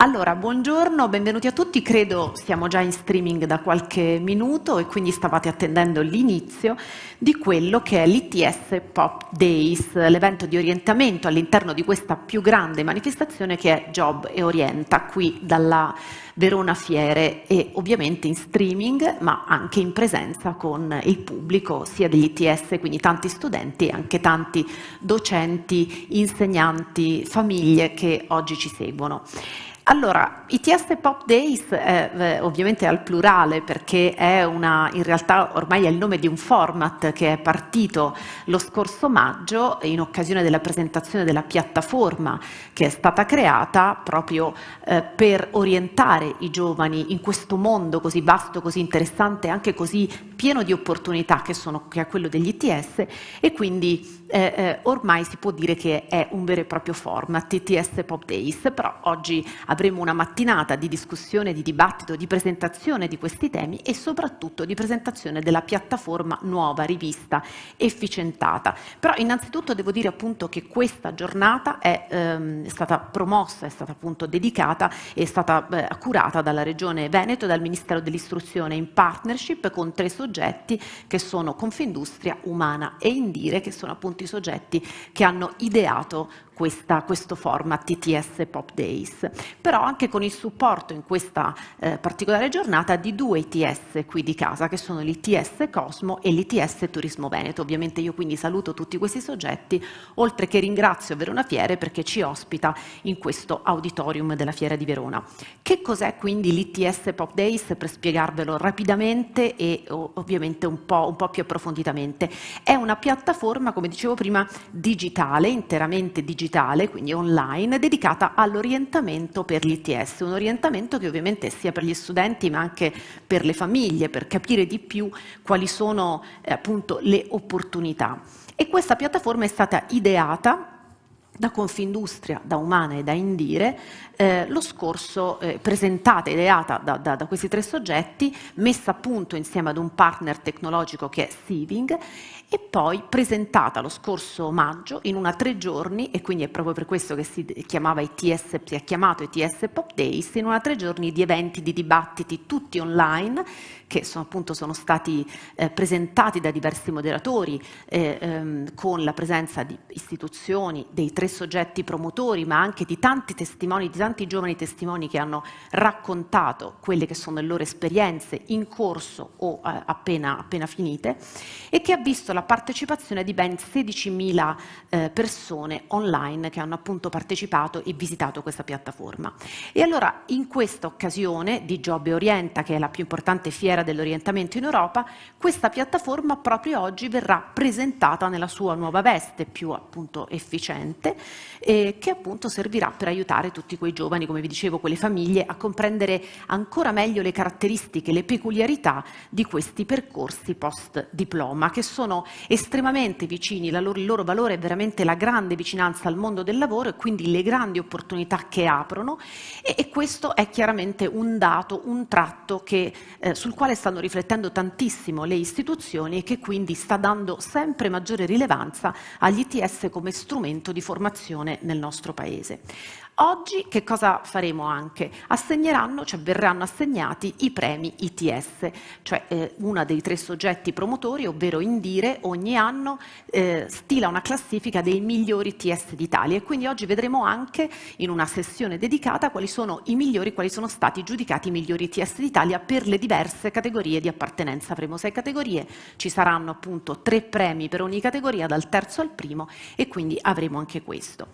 Allora, buongiorno, benvenuti a tutti. Credo siamo già in streaming da qualche minuto e quindi stavate attendendo l'inizio di quello che è l'ITS Pop Days, l'evento di orientamento all'interno di questa più grande manifestazione che è Job e Orienta, qui dalla Verona Fiere, e ovviamente in streaming ma anche in presenza con il pubblico sia degli ITS, quindi tanti studenti e anche tanti docenti, insegnanti, famiglie che oggi ci seguono. Allora, ITS Pop Days ovviamente è al plurale perché è in realtà ormai è il nome di un format che è partito lo scorso maggio in occasione della presentazione della piattaforma che è stata creata proprio per orientare i giovani in questo mondo così vasto, così interessante, anche così pieno di opportunità che è quello degli ITS, e quindi ormai si può dire che è un vero e proprio format, ITS Pop Days, però oggi avremo una mattinata di discussione, di dibattito, di presentazione di questi temi e soprattutto di presentazione della piattaforma nuova, rivista, efficientata. Però innanzitutto devo dire appunto che questa giornata è stata promossa, è stata appunto dedicata, è stata curata dalla Regione Veneto e dal Ministero dell'Istruzione in partnership con 3 soggetti che sono Confindustria, Umana e Indire, che sono appunto i soggetti che hanno ideato questo format ITS Pop Days, però anche con il supporto in questa particolare giornata di 2 ITS qui di casa, che sono l'ITS Cosmo e l'ITS Turismo Veneto. Ovviamente io quindi saluto tutti questi soggetti, oltre che ringrazio Verona Fiere perché ci ospita in questo auditorium della Fiera di Verona. Che cos'è quindi l'ITS Pop Days, per spiegarvelo rapidamente e ovviamente un po' più approfonditamente? È una piattaforma, come dicevo prima, digitale, interamente digitale, quindi online, dedicata all'orientamento per l'ITS, un orientamento che ovviamente sia per gli studenti ma anche per le famiglie, per capire di più quali sono appunto le opportunità. E questa piattaforma è stata ideata da Confindustria, da Umana e da Indire, lo scorso, presentata e ideata da questi 3 soggetti, messa a punto insieme ad un partner tecnologico che è Siving, e poi presentata lo scorso maggio in una 3 giorni, e quindi è proprio per questo che si è chiamato ITS Pop Days, in una 3 giorni di eventi, di dibattiti tutti online, che sono stati presentati da diversi moderatori con la presenza di istituzioni, dei 3 soggetti promotori, ma anche di tanti testimoni, di tanti giovani testimoni che hanno raccontato quelle che sono le loro esperienze in corso o appena finite, e che ha visto la partecipazione di ben 16.000 persone online che hanno appunto partecipato e visitato questa piattaforma. E allora in questa occasione di Job e Orienta, che è la più importante fiera dell'orientamento in Europa, questa piattaforma proprio oggi verrà presentata nella sua nuova veste più appunto efficiente, che appunto servirà per aiutare tutti quei giovani, come vi dicevo, quelle famiglie, a comprendere ancora meglio le caratteristiche, le peculiarità di questi percorsi post diploma, che sono estremamente vicini, il loro valore è veramente la grande vicinanza al mondo del lavoro e quindi le grandi opportunità che aprono, e questo è chiaramente un dato, un tratto sul quale stanno riflettendo tantissimo le istituzioni e che quindi sta dando sempre maggiore rilevanza agli ITS come strumento di formazione nel nostro Paese. Oggi che cosa faremo anche? Verranno assegnati i premi ITS, cioè uno dei 3 soggetti promotori, ovvero Indire, ogni anno stila una classifica dei migliori ITS d'Italia, e quindi oggi vedremo anche in una sessione dedicata quali sono stati giudicati i migliori ITS d'Italia per le diverse categorie di appartenenza. Avremo 6 categorie, ci saranno appunto 3 premi per ogni categoria, dal terzo al primo, e quindi avremo anche questo.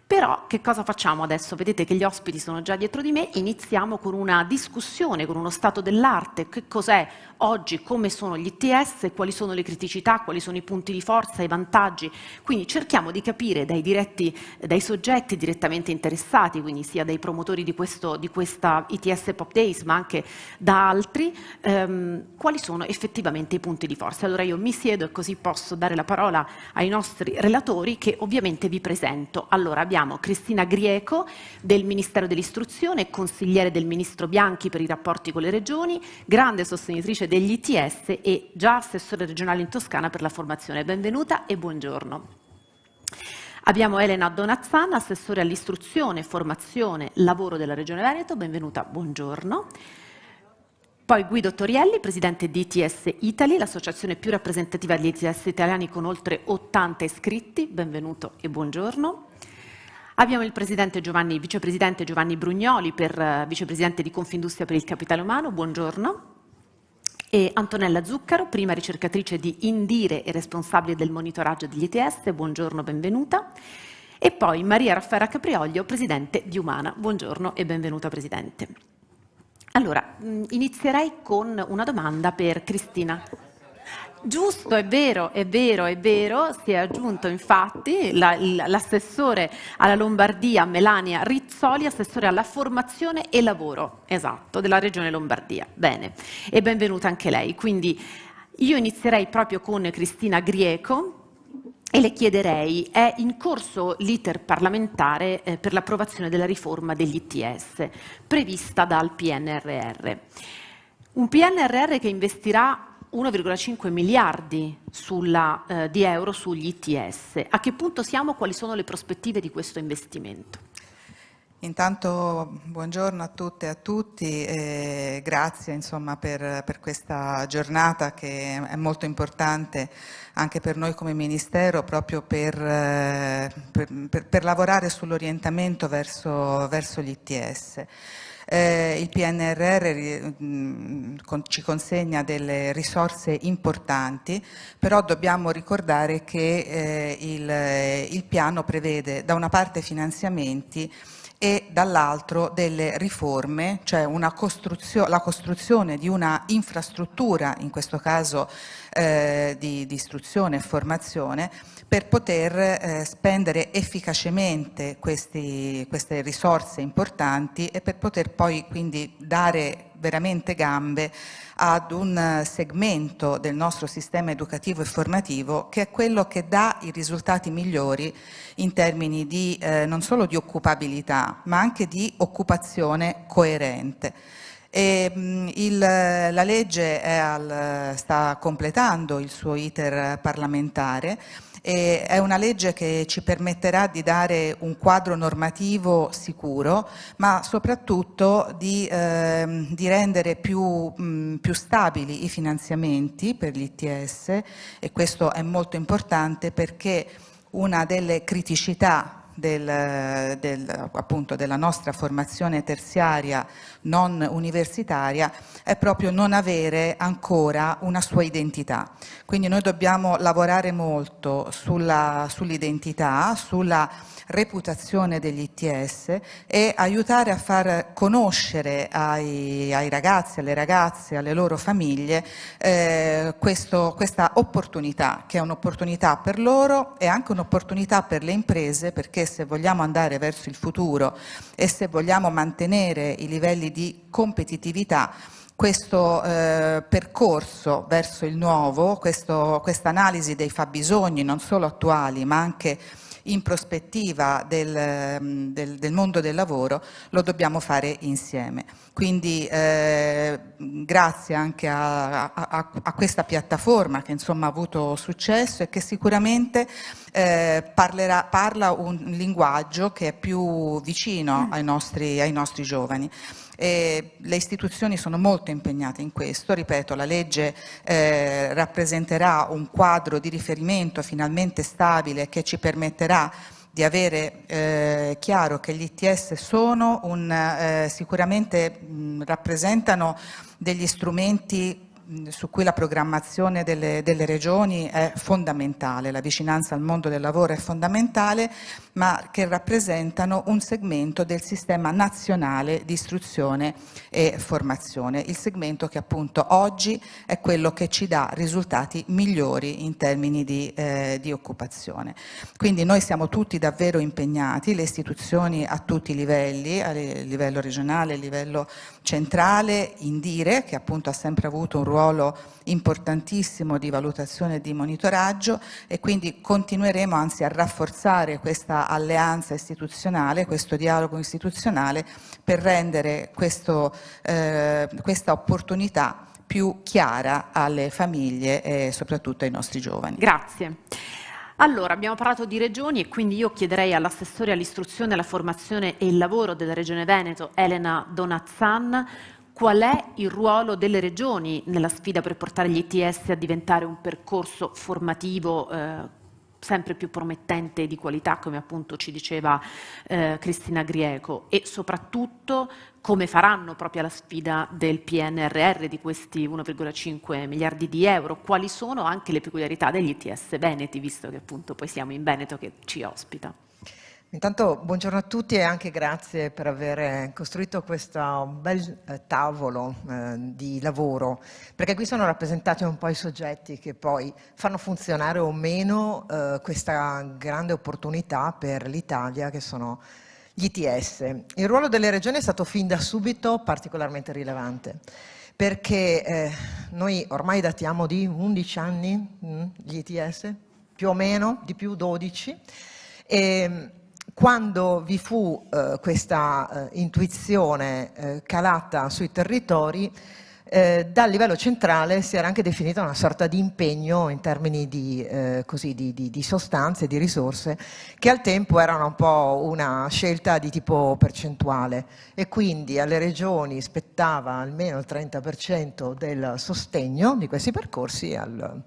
Però che cosa facciamo adesso? Vedete che gli ospiti sono già dietro di me, iniziamo con una discussione, con uno stato dell'arte, che cos'è oggi, come sono gli ITS, quali sono le criticità, quali sono i punti di forza, i vantaggi. Quindi cerchiamo di capire dai soggetti direttamente interessati, quindi sia dai promotori di questa ITS Pop Days, ma anche da altri, quali sono effettivamente i punti di forza. Allora io mi siedo e così posso dare la parola ai nostri relatori, che ovviamente vi presento. Allora abbiamo Cristina Grieco del Ministero dell'Istruzione, consigliere del Ministro Bianchi per i rapporti con le regioni, grande sostenitrice degli ITS e già assessore regionale in Toscana per la formazione. Benvenuta e buongiorno. Abbiamo Elena Donazzana, assessore all'istruzione, formazione, lavoro della Regione Veneto, benvenuta, buongiorno. Poi Guido Torielli, presidente di ITS Italy, l'associazione più rappresentativa degli ITS italiani con oltre 80 iscritti, benvenuto e buongiorno. Abbiamo il vicepresidente Giovanni Brugnoli, vicepresidente di Confindustria per il Capitale Umano, buongiorno. E Antonella Zuccaro, prima ricercatrice di Indire e responsabile del monitoraggio degli ITS, buongiorno, benvenuta. E poi Maria Raffaella Caprioglio, presidente di Umana, buongiorno e benvenuta presidente. Allora, inizierei con una domanda per Cristina. Giusto, è vero, si è aggiunto infatti l'assessore alla Lombardia Melania Rizzoli, assessore alla formazione e lavoro, esatto, della Regione Lombardia. Bene, e benvenuta anche lei. Quindi io inizierei proprio con Cristina Grieco e le chiederei, è in corso l'iter parlamentare per l'approvazione della riforma degli ITS prevista dal PNRR. Un PNRR che investirà 1,5 miliardi di euro sugli ITS. A che punto siamo? Quali sono le prospettive di questo investimento? Intanto buongiorno a tutte e a tutti e grazie insomma, per questa giornata che è molto importante anche per noi come Ministero proprio per lavorare sull'orientamento verso gli ITS. Il PNRR ci consegna delle risorse importanti, però dobbiamo ricordare che il piano prevede da una parte finanziamenti e dall'altro delle riforme, cioè la costruzione di una infrastruttura, in questo caso di istruzione e formazione, per poter spendere efficacemente queste risorse importanti e per poter poi quindi dare veramente gambe ad un segmento del nostro sistema educativo e formativo che è quello che dà i risultati migliori in termini di non solo di occupabilità ma anche di occupazione coerente. La legge sta completando il suo iter parlamentare e è una legge che ci permetterà di dare un quadro normativo sicuro, ma soprattutto di rendere più stabili i finanziamenti per gli ITS, e questo è molto importante perché una delle criticità appunto della nostra formazione terziaria non universitaria è proprio non avere ancora una sua identità. Quindi noi dobbiamo lavorare molto sull'identità, sulla reputazione degli ITS e aiutare a far conoscere ai ragazzi, alle ragazze, alle loro famiglie questa opportunità, che è un'opportunità per loro e anche un'opportunità per le imprese, perché se vogliamo andare verso il futuro e se vogliamo mantenere i livelli di competitività, questo percorso verso il nuovo, questa analisi dei fabbisogni non solo attuali ma anche in prospettiva del mondo del lavoro, lo dobbiamo fare insieme. Quindi grazie anche a questa piattaforma che insomma ha avuto successo e che sicuramente parla un linguaggio che è più vicino ai nostri giovani. Le istituzioni sono molto impegnate in questo, ripeto, la legge rappresenterà un quadro di riferimento finalmente stabile che ci permetterà di avere chiaro che gli ITS sono sicuramente rappresentano degli strumenti su cui la programmazione delle regioni è fondamentale, la vicinanza al mondo del lavoro è fondamentale, ma che rappresentano un segmento del sistema nazionale di istruzione e formazione, il segmento che appunto oggi è quello che ci dà risultati migliori in termini di occupazione. Quindi noi siamo tutti davvero impegnati, le istituzioni a tutti i livelli, a livello regionale, a livello centrale, Indire, che appunto ha sempre avuto un ruolo importantissimo di valutazione e di monitoraggio, e quindi continueremo anzi a rafforzare questa alleanza istituzionale, questo dialogo istituzionale per rendere questa opportunità più chiara alle famiglie e soprattutto ai nostri giovani. Grazie. Allora, abbiamo parlato di regioni e quindi io chiederei all'assessore all'istruzione, alla formazione e il lavoro della Regione Veneto, Elena Donazzan, qual è il ruolo delle regioni nella sfida per portare gli ITS a diventare un percorso formativo sempre più promettente e di qualità, come appunto ci diceva Cristina Grieco, e soprattutto come faranno proprio la sfida del PNRR di questi 1,5 miliardi di euro, quali sono anche le peculiarità degli ITS veneti, visto che appunto poi siamo in Veneto che ci ospita. Intanto buongiorno a tutti e anche grazie per aver costruito questo bel tavolo di lavoro, perché qui sono rappresentati un po' i soggetti che poi fanno funzionare o meno questa grande opportunità per l'Italia, che sono gli ITS. Il ruolo delle regioni è stato fin da subito particolarmente rilevante, perché noi ormai datiamo di 11 anni gli ITS, più o meno, di più 12, e quando vi fu questa intuizione calata sui territori, dal livello centrale si era anche definita una sorta di impegno in termini di sostanze, di risorse, che al tempo erano un po' una scelta di tipo percentuale, e quindi alle regioni spettava almeno il 30% del sostegno di questi percorsi, allo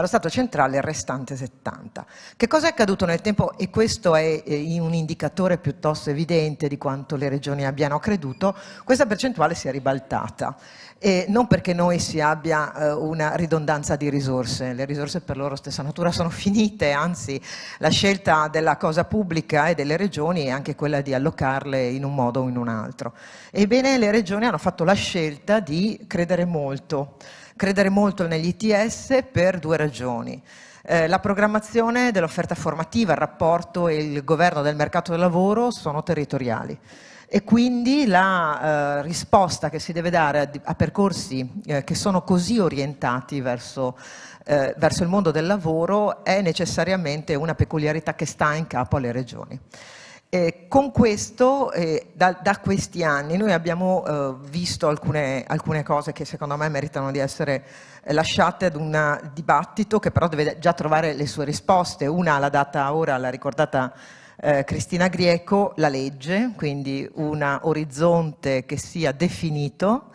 Stato centrale il restante 70%. Che cosa è accaduto nel tempo? E questo è un indicatore piuttosto evidente di quanto le regioni abbiano creduto. Questa percentuale si è ribaltata, e non perché noi si abbia una ridondanza di risorse, le risorse per loro stessa natura sono finite, anzi la scelta della cosa pubblica e delle regioni è anche quella di allocarle in un modo o in un altro. Ebbene, le regioni hanno fatto la scelta di credere molto negli ITS per due ragioni. La programmazione dell'offerta formativa, il rapporto e il governo del mercato del lavoro sono territoriali, e quindi la risposta che si deve dare a percorsi che sono così orientati verso il mondo del lavoro è necessariamente una peculiarità che sta in capo alle regioni. Con questo, da questi anni, noi abbiamo visto alcune cose che secondo me meritano di essere lasciate ad un dibattito che però deve già trovare le sue risposte. Una l'ha data ora, l'ha ricordata Cristina Grieco, la legge, quindi un orizzonte che sia definito,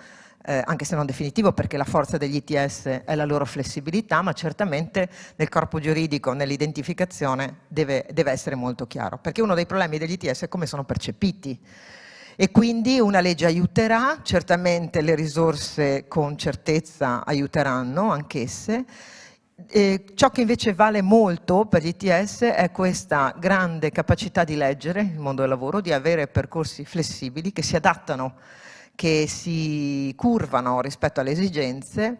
anche se non definitivo, perché la forza degli ITS è la loro flessibilità, ma certamente nel corpo giuridico, nell'identificazione, deve essere molto chiaro, perché uno dei problemi degli ITS è come sono percepiti, e quindi una legge aiuterà, certamente le risorse con certezza aiuteranno anch'esse. Ciò che invece vale molto per gli ITS è questa grande capacità di leggere il mondo del lavoro, di avere percorsi flessibili che si adattano, che si curvano rispetto alle esigenze,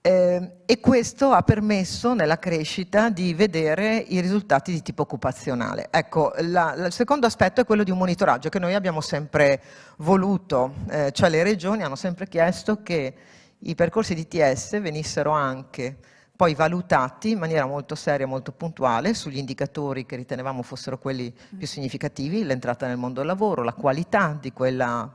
e questo ha permesso nella crescita di vedere i risultati di tipo occupazionale. Ecco, il secondo aspetto è quello di un monitoraggio che noi abbiamo sempre voluto, cioè le regioni hanno sempre chiesto che i percorsi di ITS venissero anche poi valutati in maniera molto seria e molto puntuale sugli indicatori che ritenevamo fossero quelli più significativi: l'entrata nel mondo del lavoro, la qualità di quella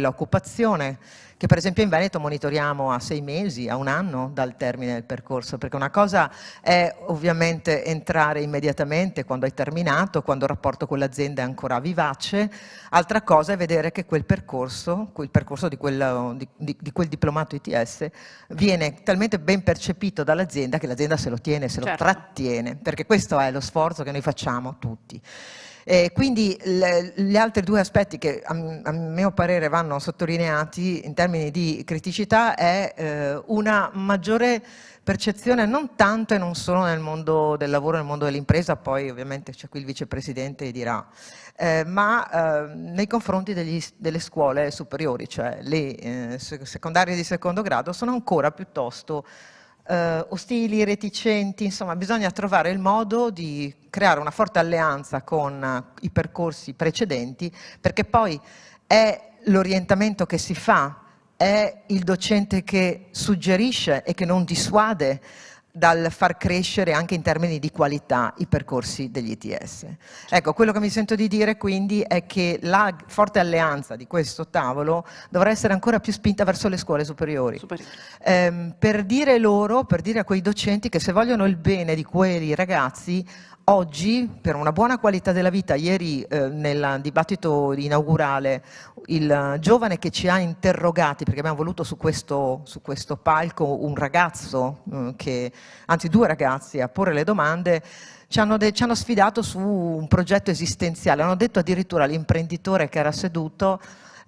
occupazione, che per esempio in Veneto monitoriamo a 6 mesi, a un anno dal termine del percorso, perché una cosa è ovviamente entrare immediatamente quando hai terminato, quando il rapporto con l'azienda è ancora vivace, altra cosa è vedere che quel percorso di quel diplomato ITS viene talmente ben percepito dall'azienda che l'azienda se lo tiene, se lo trattiene, perché questo è lo sforzo che noi facciamo tutti. Quindi gli altri due aspetti che a mio parere vanno sottolineati in termini di criticità è una maggiore percezione, non tanto e non solo nel mondo del lavoro, nel mondo dell'impresa, poi ovviamente c'è qui il vicepresidente e dirà, ma nei confronti delle scuole superiori, cioè le secondarie di secondo grado sono ancora piuttosto ostili, reticenti. Insomma, bisogna trovare il modo di creare una forte alleanza con i percorsi precedenti, perché poi è l'orientamento che si fa, è il docente che suggerisce e che non dissuade dal far crescere anche in termini di qualità i percorsi degli ITS. Ecco, quello che mi sento di dire quindi è che la forte alleanza di questo tavolo dovrà essere ancora più spinta verso le scuole superiori. Per dire loro, per dire a quei docenti che se vogliono il bene di quei ragazzi, oggi, per una buona qualità della vita, ieri nel dibattito inaugurale, il giovane che ci ha interrogati, perché abbiamo voluto su questo palco un ragazzo, anzi 2 ragazzi, a porre le domande, ci hanno sfidato su un progetto esistenziale, hanno detto addirittura all'imprenditore che era seduto: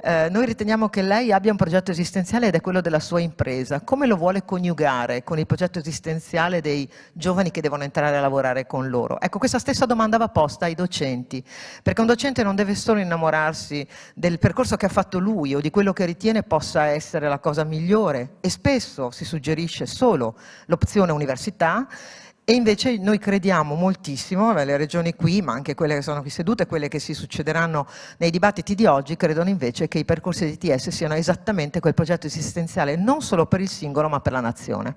noi riteniamo che lei abbia un progetto esistenziale ed è quello della sua impresa. Come lo vuole coniugare con il progetto esistenziale dei giovani che devono entrare a lavorare con loro? Ecco, questa stessa domanda va posta ai docenti, perché un docente non deve solo innamorarsi del percorso che ha fatto lui o di quello che ritiene possa essere la cosa migliore, e spesso si suggerisce solo l'opzione università. E invece noi crediamo moltissimo, le regioni qui, ma anche quelle che sono qui sedute, quelle che si succederanno nei dibattiti di oggi, credono invece che i percorsi di ITS siano esattamente quel progetto esistenziale, non solo per il singolo, ma per la nazione.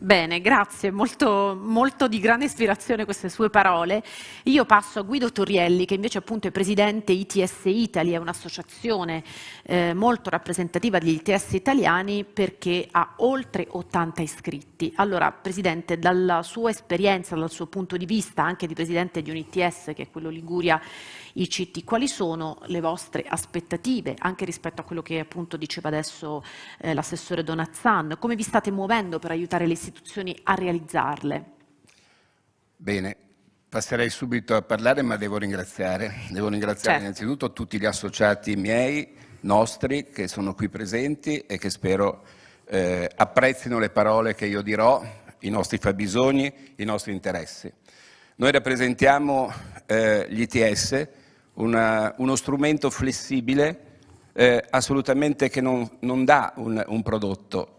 Bene, grazie, molto di grande ispirazione queste sue parole. Io passo a Guido Torrielli, che invece appunto è presidente ITS Italy, è un'associazione molto rappresentativa degli ITS italiani perché ha oltre 80 iscritti. Allora, Presidente, dalla sua esperienza, dal suo punto di vista anche di Presidente di un ITS, che è quello Liguria ICT, quali sono le vostre aspettative anche rispetto a quello che appunto diceva adesso l'assessore Donazzan? Come vi state muovendo per aiutare le istituzioni a realizzarle? Bene, passerei subito a parlare, ma devo ringraziare certo. Innanzitutto tutti gli associati miei, nostri, che sono qui presenti e che spero apprezzino le parole che io dirò, i nostri fabbisogni, i nostri interessi. Noi rappresentiamo gli ITS, uno strumento flessibile assolutamente che non dà un prodotto,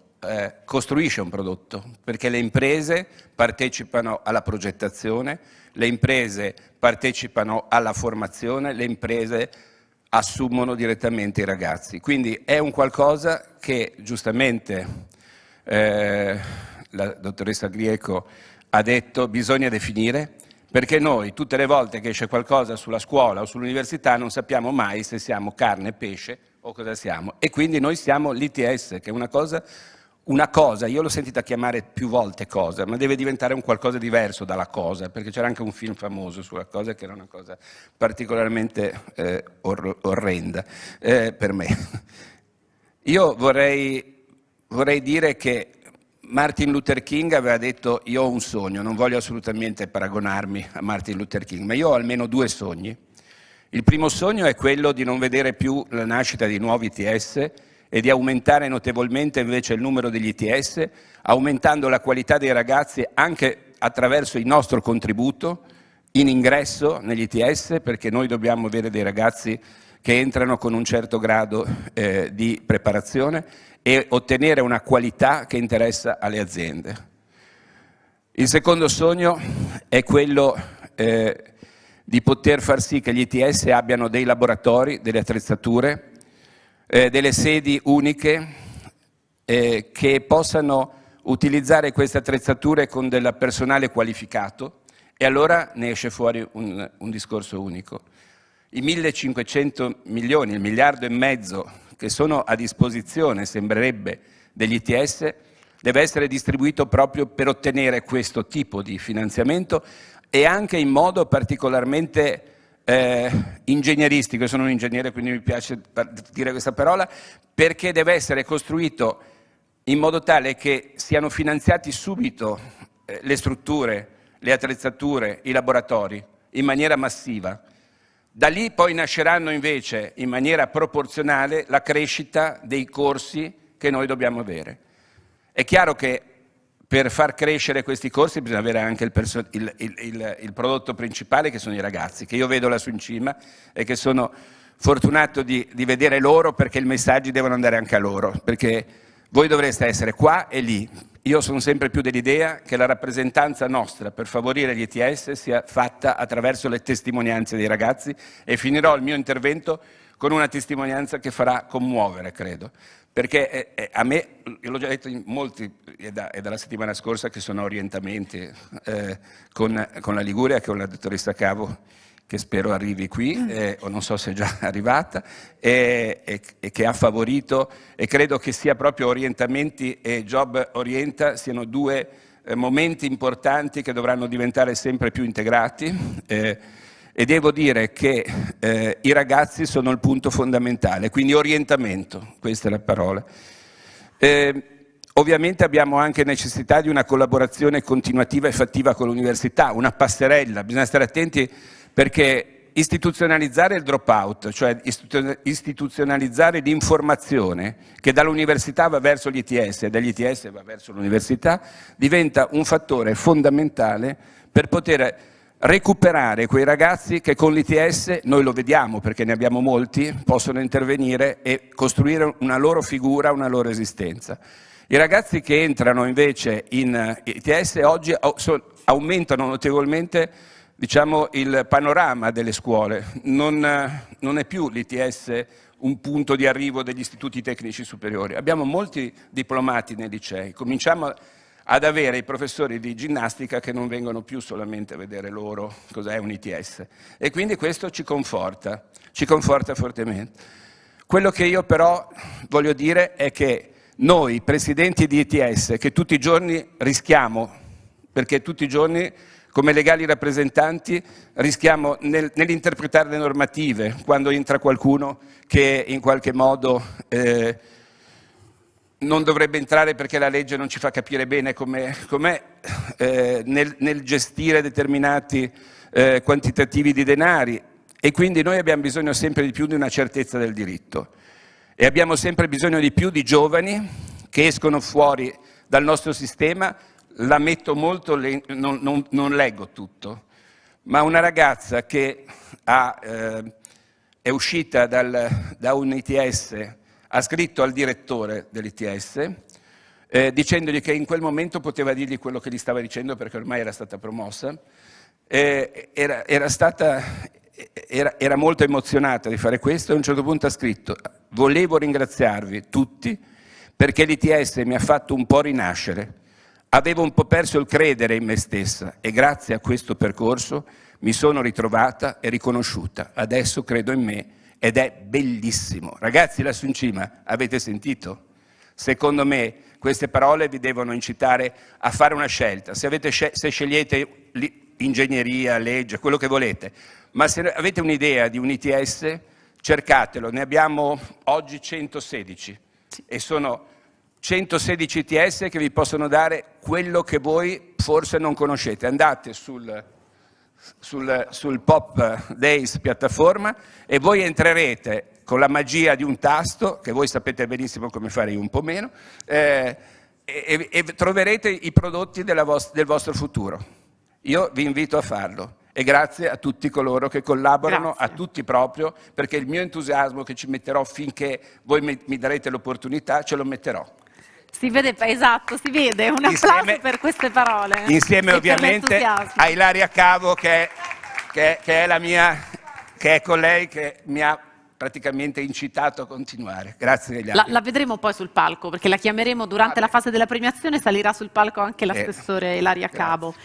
costruisce un prodotto, perché le imprese partecipano alla progettazione, le imprese partecipano alla formazione, le imprese assumono direttamente i ragazzi. Quindi è un qualcosa che giustamente la dottoressa Grieco ha detto bisogna definire, perché noi tutte le volte che esce qualcosa sulla scuola o sull'università non sappiamo mai se siamo carne, pesce o cosa siamo. E quindi noi siamo l'ITS, che è una cosa, io l'ho sentita chiamare più volte cosa, ma deve diventare un qualcosa diverso dalla cosa, perché c'era anche un film famoso sulla cosa che era una cosa particolarmente orrenda per me. Io vorrei dire che Martin Luther King aveva detto: io ho un sogno, non voglio assolutamente paragonarmi a Martin Luther King, ma io ho almeno 2 sogni. Il primo sogno è quello di non vedere più la nascita di nuovi ITS e di aumentare notevolmente invece il numero degli ITS, aumentando la qualità dei ragazzi anche attraverso il nostro contributo in ingresso negli ITS, perché noi dobbiamo avere dei ragazzi che entrano con un certo grado di preparazione e ottenere una qualità che interessa alle aziende. Il secondo sogno è quello di poter far sì che gli ITS abbiano dei laboratori, delle attrezzature, delle sedi uniche che possano utilizzare queste attrezzature con del personale qualificato, e allora ne esce fuori un discorso unico. I 1.500 milioni, il 1,5 miliardi che sono a disposizione, sembrerebbe, degli ITS, deve essere distribuito proprio per ottenere questo tipo di finanziamento, e anche in modo particolarmente ingegneristico. Io sono un ingegnere, quindi mi piace dire questa parola, perché deve essere costruito in modo tale che siano finanziati subito le strutture, le attrezzature, i laboratori, in maniera massiva. Da lì poi nasceranno invece, in maniera proporzionale, la crescita dei corsi che noi dobbiamo avere. È chiaro che per far crescere questi corsi bisogna avere anche il prodotto principale, che sono i ragazzi, che io vedo lassù in cima e che sono fortunato di vedere loro, perché i messaggi devono andare anche a loro, perché voi dovreste essere qua e lì, io sono sempre più dell'idea che la rappresentanza nostra per favorire gli ITS sia fatta attraverso le testimonianze dei ragazzi, e finirò il mio intervento con una testimonianza che farà commuovere, credo. Perché a me, io l'ho già detto in molti, è dalla settimana scorsa che sono orientamenti con la Liguria, che con la dottoressa Cavo, che spero arrivi qui, o non so se è già arrivata, e che ha favorito, e credo che sia proprio orientamenti e Job Orienta siano due momenti importanti che dovranno diventare sempre più integrati, e devo dire che i ragazzi sono il punto fondamentale, quindi orientamento, questa è la parola. Ovviamente abbiamo anche necessità di una collaborazione continuativa e fattiva con l'università, una passerella, bisogna stare attenti perché istituzionalizzare il dropout, cioè istituzionalizzare l'informazione che dall'università va verso gli ITS e dagli ITS va verso l'università, diventa un fattore fondamentale per poter recuperare quei ragazzi che con l'ITS, noi lo vediamo perché ne abbiamo molti, possono intervenire e costruire una loro figura, una loro esistenza. I ragazzi che entrano invece in ITS oggi aumentano notevolmente, diciamo, il panorama delle scuole. Non è più l'ITS un punto di arrivo degli istituti tecnici superiori. Abbiamo molti diplomati nei licei, cominciamo ad avere i professori di ginnastica che non vengono più solamente a vedere loro cos'è un ITS, e quindi questo ci conforta fortemente. Quello che io però voglio dire è che noi, presidenti di ITS, che tutti i giorni rischiamo, perché tutti i giorni come legali rappresentanti rischiamo nell'interpretare le normative, quando entra qualcuno che in qualche modo non dovrebbe entrare perché la legge non ci fa capire bene com'è, nel gestire determinati quantitativi di denari, e quindi noi abbiamo bisogno sempre di più di una certezza del diritto, e abbiamo sempre bisogno di più di giovani che escono fuori dal nostro sistema. La metto molto, non leggo tutto, ma una ragazza che è uscita da un ITS, ha scritto al direttore dell'ITS dicendogli che in quel momento poteva dirgli quello che gli stava dicendo perché ormai era stata promossa, era molto emozionata di fare questo, e a un certo punto ha scritto: volevo ringraziarvi tutti perché l'ITS mi ha fatto un po' rinascere, avevo un po' perso il credere in me stessa e grazie a questo percorso mi sono ritrovata e riconosciuta, adesso credo in me ed è bellissimo. Ragazzi, lassù in cima, avete sentito? Secondo me queste parole vi devono incitare a fare una scelta. Se scegliete ingegneria, legge, quello che volete, ma se avete un'idea di un ITS, cercatelo. Ne abbiamo oggi 116 e sono 116 ITS che vi possono dare quello che voi forse non conoscete. Andate sul Pop Days piattaforma e voi entrerete con la magia di un tasto, che voi sapete benissimo come fare, io un po' meno, e troverete i prodotti del vostro futuro. Io vi invito a farlo, e grazie a tutti coloro che collaborano, a tutti proprio, perché il mio entusiasmo che ci metterò finché voi mi darete l'opportunità, ce lo metterò. Si vede, esatto, si vede. Un applauso per queste parole. Insieme ovviamente a Ilaria Cavo che è la mia, che è colei che mi ha praticamente incitato a continuare. Grazie agli altri. La vedremo poi sul palco, perché la chiameremo durante la fase della premiazione, salirà sul palco anche l'assessore Ilaria Cavo.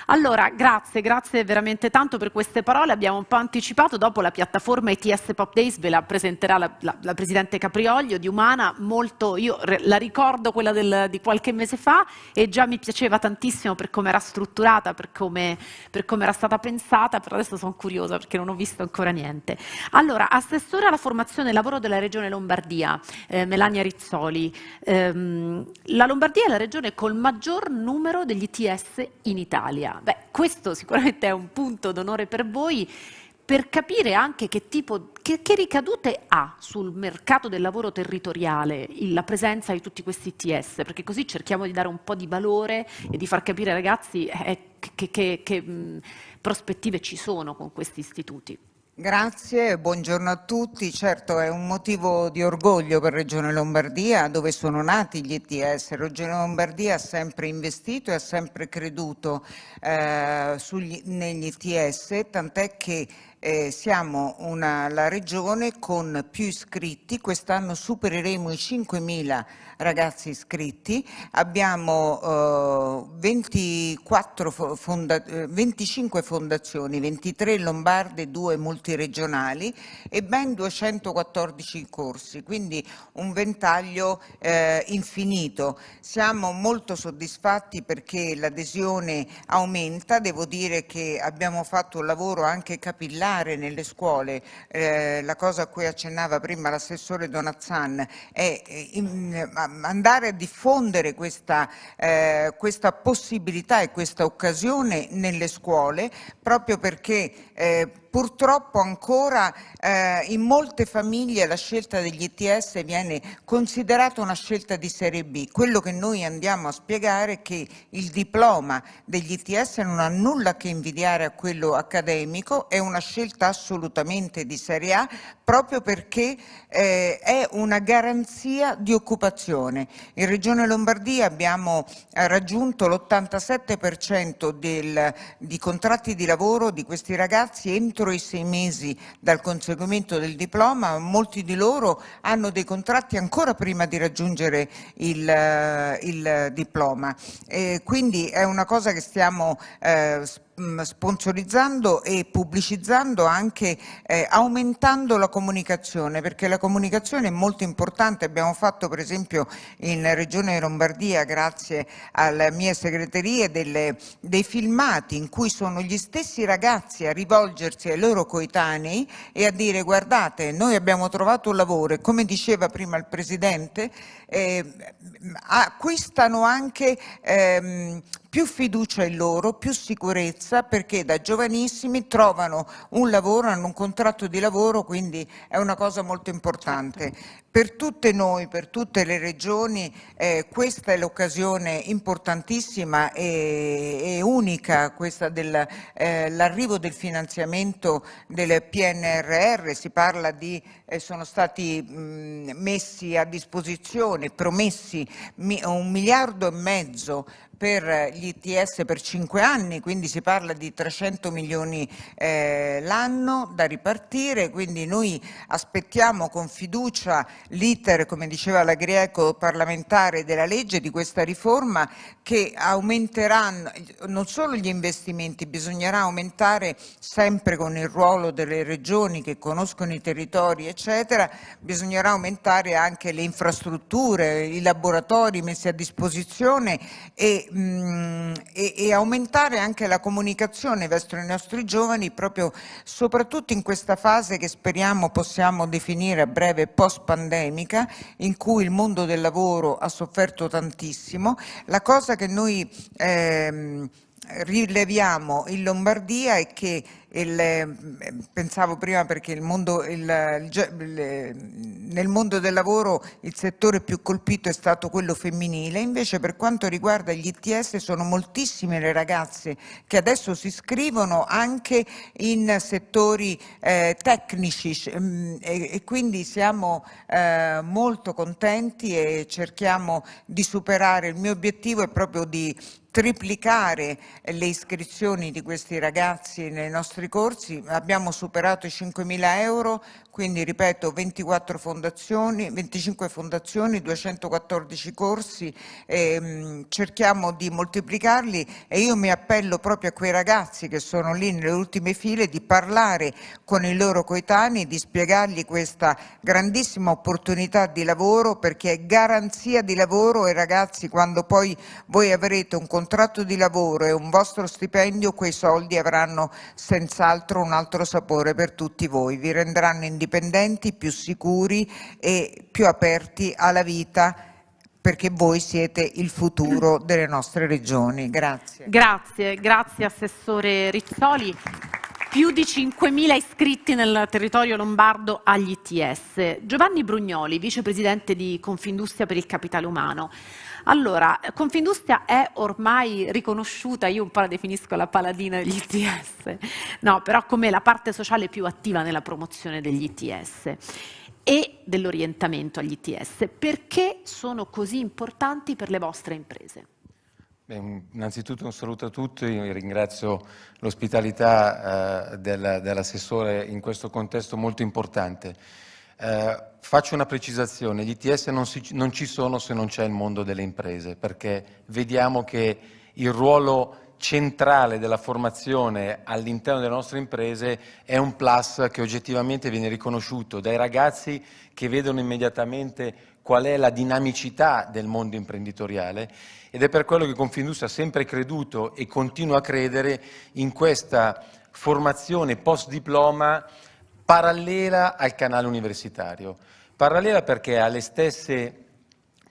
Allora, grazie veramente tanto per queste parole. Abbiamo un po' anticipato, dopo la piattaforma ITS Pop Days ve la presenterà la Presidente Caprioglio di Umana. Io la ricordo quella di qualche mese fa, e già mi piaceva tantissimo per come era strutturata, per come era stata pensata, però adesso sono curiosa perché non ho visto ancora niente. Allora, Assessore alla formazione e lavoro della Regione Lombardia, Melania Rizzoli. La Lombardia è la regione col maggior numero degli ITS in Italia. Beh, questo sicuramente è un punto d'onore per voi, per capire anche che ricadute ha sul mercato del lavoro territoriale la presenza di tutti questi ITS, perché così cerchiamo di dare un po' di valore e di far capire ai ragazzi che prospettive ci sono con questi istituti. Grazie, buongiorno a tutti. Certo, è un motivo di orgoglio per Regione Lombardia, dove sono nati gli ITS. Regione Lombardia ha sempre investito e ha sempre creduto negli ITS, tant'è che siamo la regione con più iscritti. Quest'anno supereremo i 5.000 ragazzi iscritti. Abbiamo 25 fondazioni, 23 lombarde, 2 multiregionali e ben 214 corsi, quindi un ventaglio infinito. Siamo molto soddisfatti perché l'adesione aumenta. Devo dire che abbiamo fatto un lavoro anche capillare nelle scuole. La cosa a cui accennava prima l'assessore Donazzan è andare a diffondere questa possibilità e questa occasione nelle scuole, proprio perché purtroppo ancora in molte famiglie la scelta degli ITS viene considerata una scelta di serie B. Quello che noi andiamo a spiegare è che il diploma degli ITS non ha nulla a che invidiare a quello accademico, è una scelta assolutamente di serie A, proprio perché è una garanzia di occupazione. In Regione Lombardia abbiamo raggiunto l'87% di contratti di lavoro di questi ragazzi entro i 6 mesi dal conseguimento del diploma. Molti di loro hanno dei contratti ancora prima di raggiungere il diploma. Quindi è una cosa che stiamo sponsorizzando e pubblicizzando, anche aumentando la comunicazione, perché la comunicazione è molto importante. Abbiamo fatto per esempio in Regione Lombardia, grazie alle mie segreterie, dei filmati in cui sono gli stessi ragazzi a rivolgersi ai loro coetanei e a dire: guardate, noi abbiamo trovato un lavoro, e come diceva prima il Presidente, acquistano anche più fiducia in loro, più sicurezza, perché da giovanissimi trovano un lavoro, hanno un contratto di lavoro, quindi è una cosa molto importante. Per tutte noi, per tutte le regioni, questa è l'occasione importantissima e unica, questa dell'arrivo del finanziamento del PNRR. Si parla di, sono stati messi a disposizione, promessi 1,5 miliardi per gli ITS per 5 anni, quindi si parla di 300 milioni l'anno da ripartire. Quindi noi aspettiamo con fiducia l'iter, come diceva la Greco, parlamentare della legge di questa riforma, che aumenteranno non solo gli investimenti, bisognerà aumentare sempre con il ruolo delle regioni che conoscono i territori eccetera, bisognerà aumentare anche le infrastrutture, i laboratori messi a disposizione e aumentare anche la comunicazione verso i nostri giovani, proprio soprattutto in questa fase che speriamo possiamo definire a breve post-pandemica, in cui il mondo del lavoro ha sofferto tantissimo. La cosa che noi rileviamo in Lombardia è che pensavo prima, perché nel mondo del lavoro il settore più colpito è stato quello femminile, invece per quanto riguarda gli ITS sono moltissime le ragazze che adesso si iscrivono anche in settori tecnici e quindi siamo molto contenti e cerchiamo di superare. Il mio obiettivo è proprio di triplicare le iscrizioni di questi ragazzi nei nostri corsi. Abbiamo superato i 5.000 euro, quindi ripeto 25 fondazioni, 214 corsi, cerchiamo di moltiplicarli, e io mi appello proprio a quei ragazzi che sono lì nelle ultime file di parlare con i loro coetanei, di spiegargli questa grandissima opportunità di lavoro, perché è garanzia di lavoro, e ragazzi, quando poi voi avrete un contratto di lavoro e un vostro stipendio, quei soldi avranno senz'altro un altro sapore per tutti voi, vi rendranno indipendenti, più sicuri e più aperti alla vita, perché voi siete il futuro delle nostre regioni. Grazie. Grazie Assessore Rizzoli. più di 5.000 iscritti nel territorio lombardo agli ITS. Giovanni Brugnoli, vicepresidente di Confindustria per il capitale umano. Allora, Confindustria è ormai riconosciuta, io un po' la definisco la paladina degli ITS, no, però come la parte sociale più attiva nella promozione degli ITS e dell'orientamento agli ITS. Perché sono così importanti per le vostre imprese? Beh, innanzitutto un saluto a tutti, io ringrazio l'ospitalità dell'assessore in questo contesto molto importante. Faccio una precisazione, gli ITS non ci sono se non c'è il mondo delle imprese, perché vediamo che il ruolo centrale della formazione all'interno delle nostre imprese è un plus che oggettivamente viene riconosciuto dai ragazzi che vedono immediatamente qual è la dinamicità del mondo imprenditoriale, ed è per quello che Confindustria ha sempre creduto e continua a credere in questa formazione post diploma parallela al canale universitario. Parallela perché ha le stesse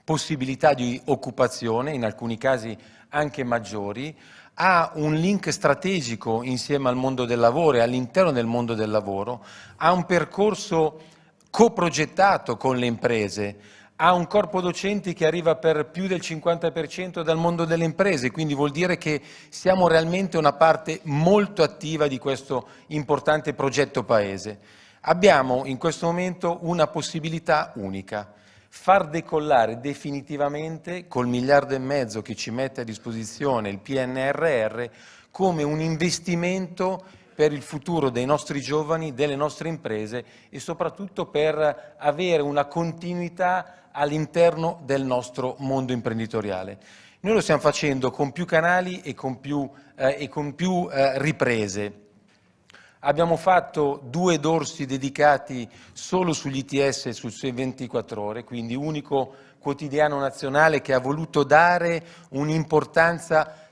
possibilità di occupazione, in alcuni casi anche maggiori, ha un link strategico insieme al mondo del lavoro e all'interno del mondo del lavoro, ha un percorso coprogettato con le imprese, ha un corpo docenti che arriva per più del 50% dal mondo delle imprese, quindi vuol dire che siamo realmente una parte molto attiva di questo importante progetto Paese. Abbiamo in questo momento una possibilità unica: far decollare definitivamente, col 1,5 miliardi che ci mette a disposizione il PNRR, come un investimento per il futuro dei nostri giovani, delle nostre imprese e soprattutto per avere una continuità all'interno del nostro mondo imprenditoriale. Noi lo stiamo facendo con più canali e con più riprese. Abbiamo fatto 2 dorsi dedicati solo sugli ITS e sul Sole 24 Ore, quindi unico quotidiano nazionale che ha voluto dare un'importanza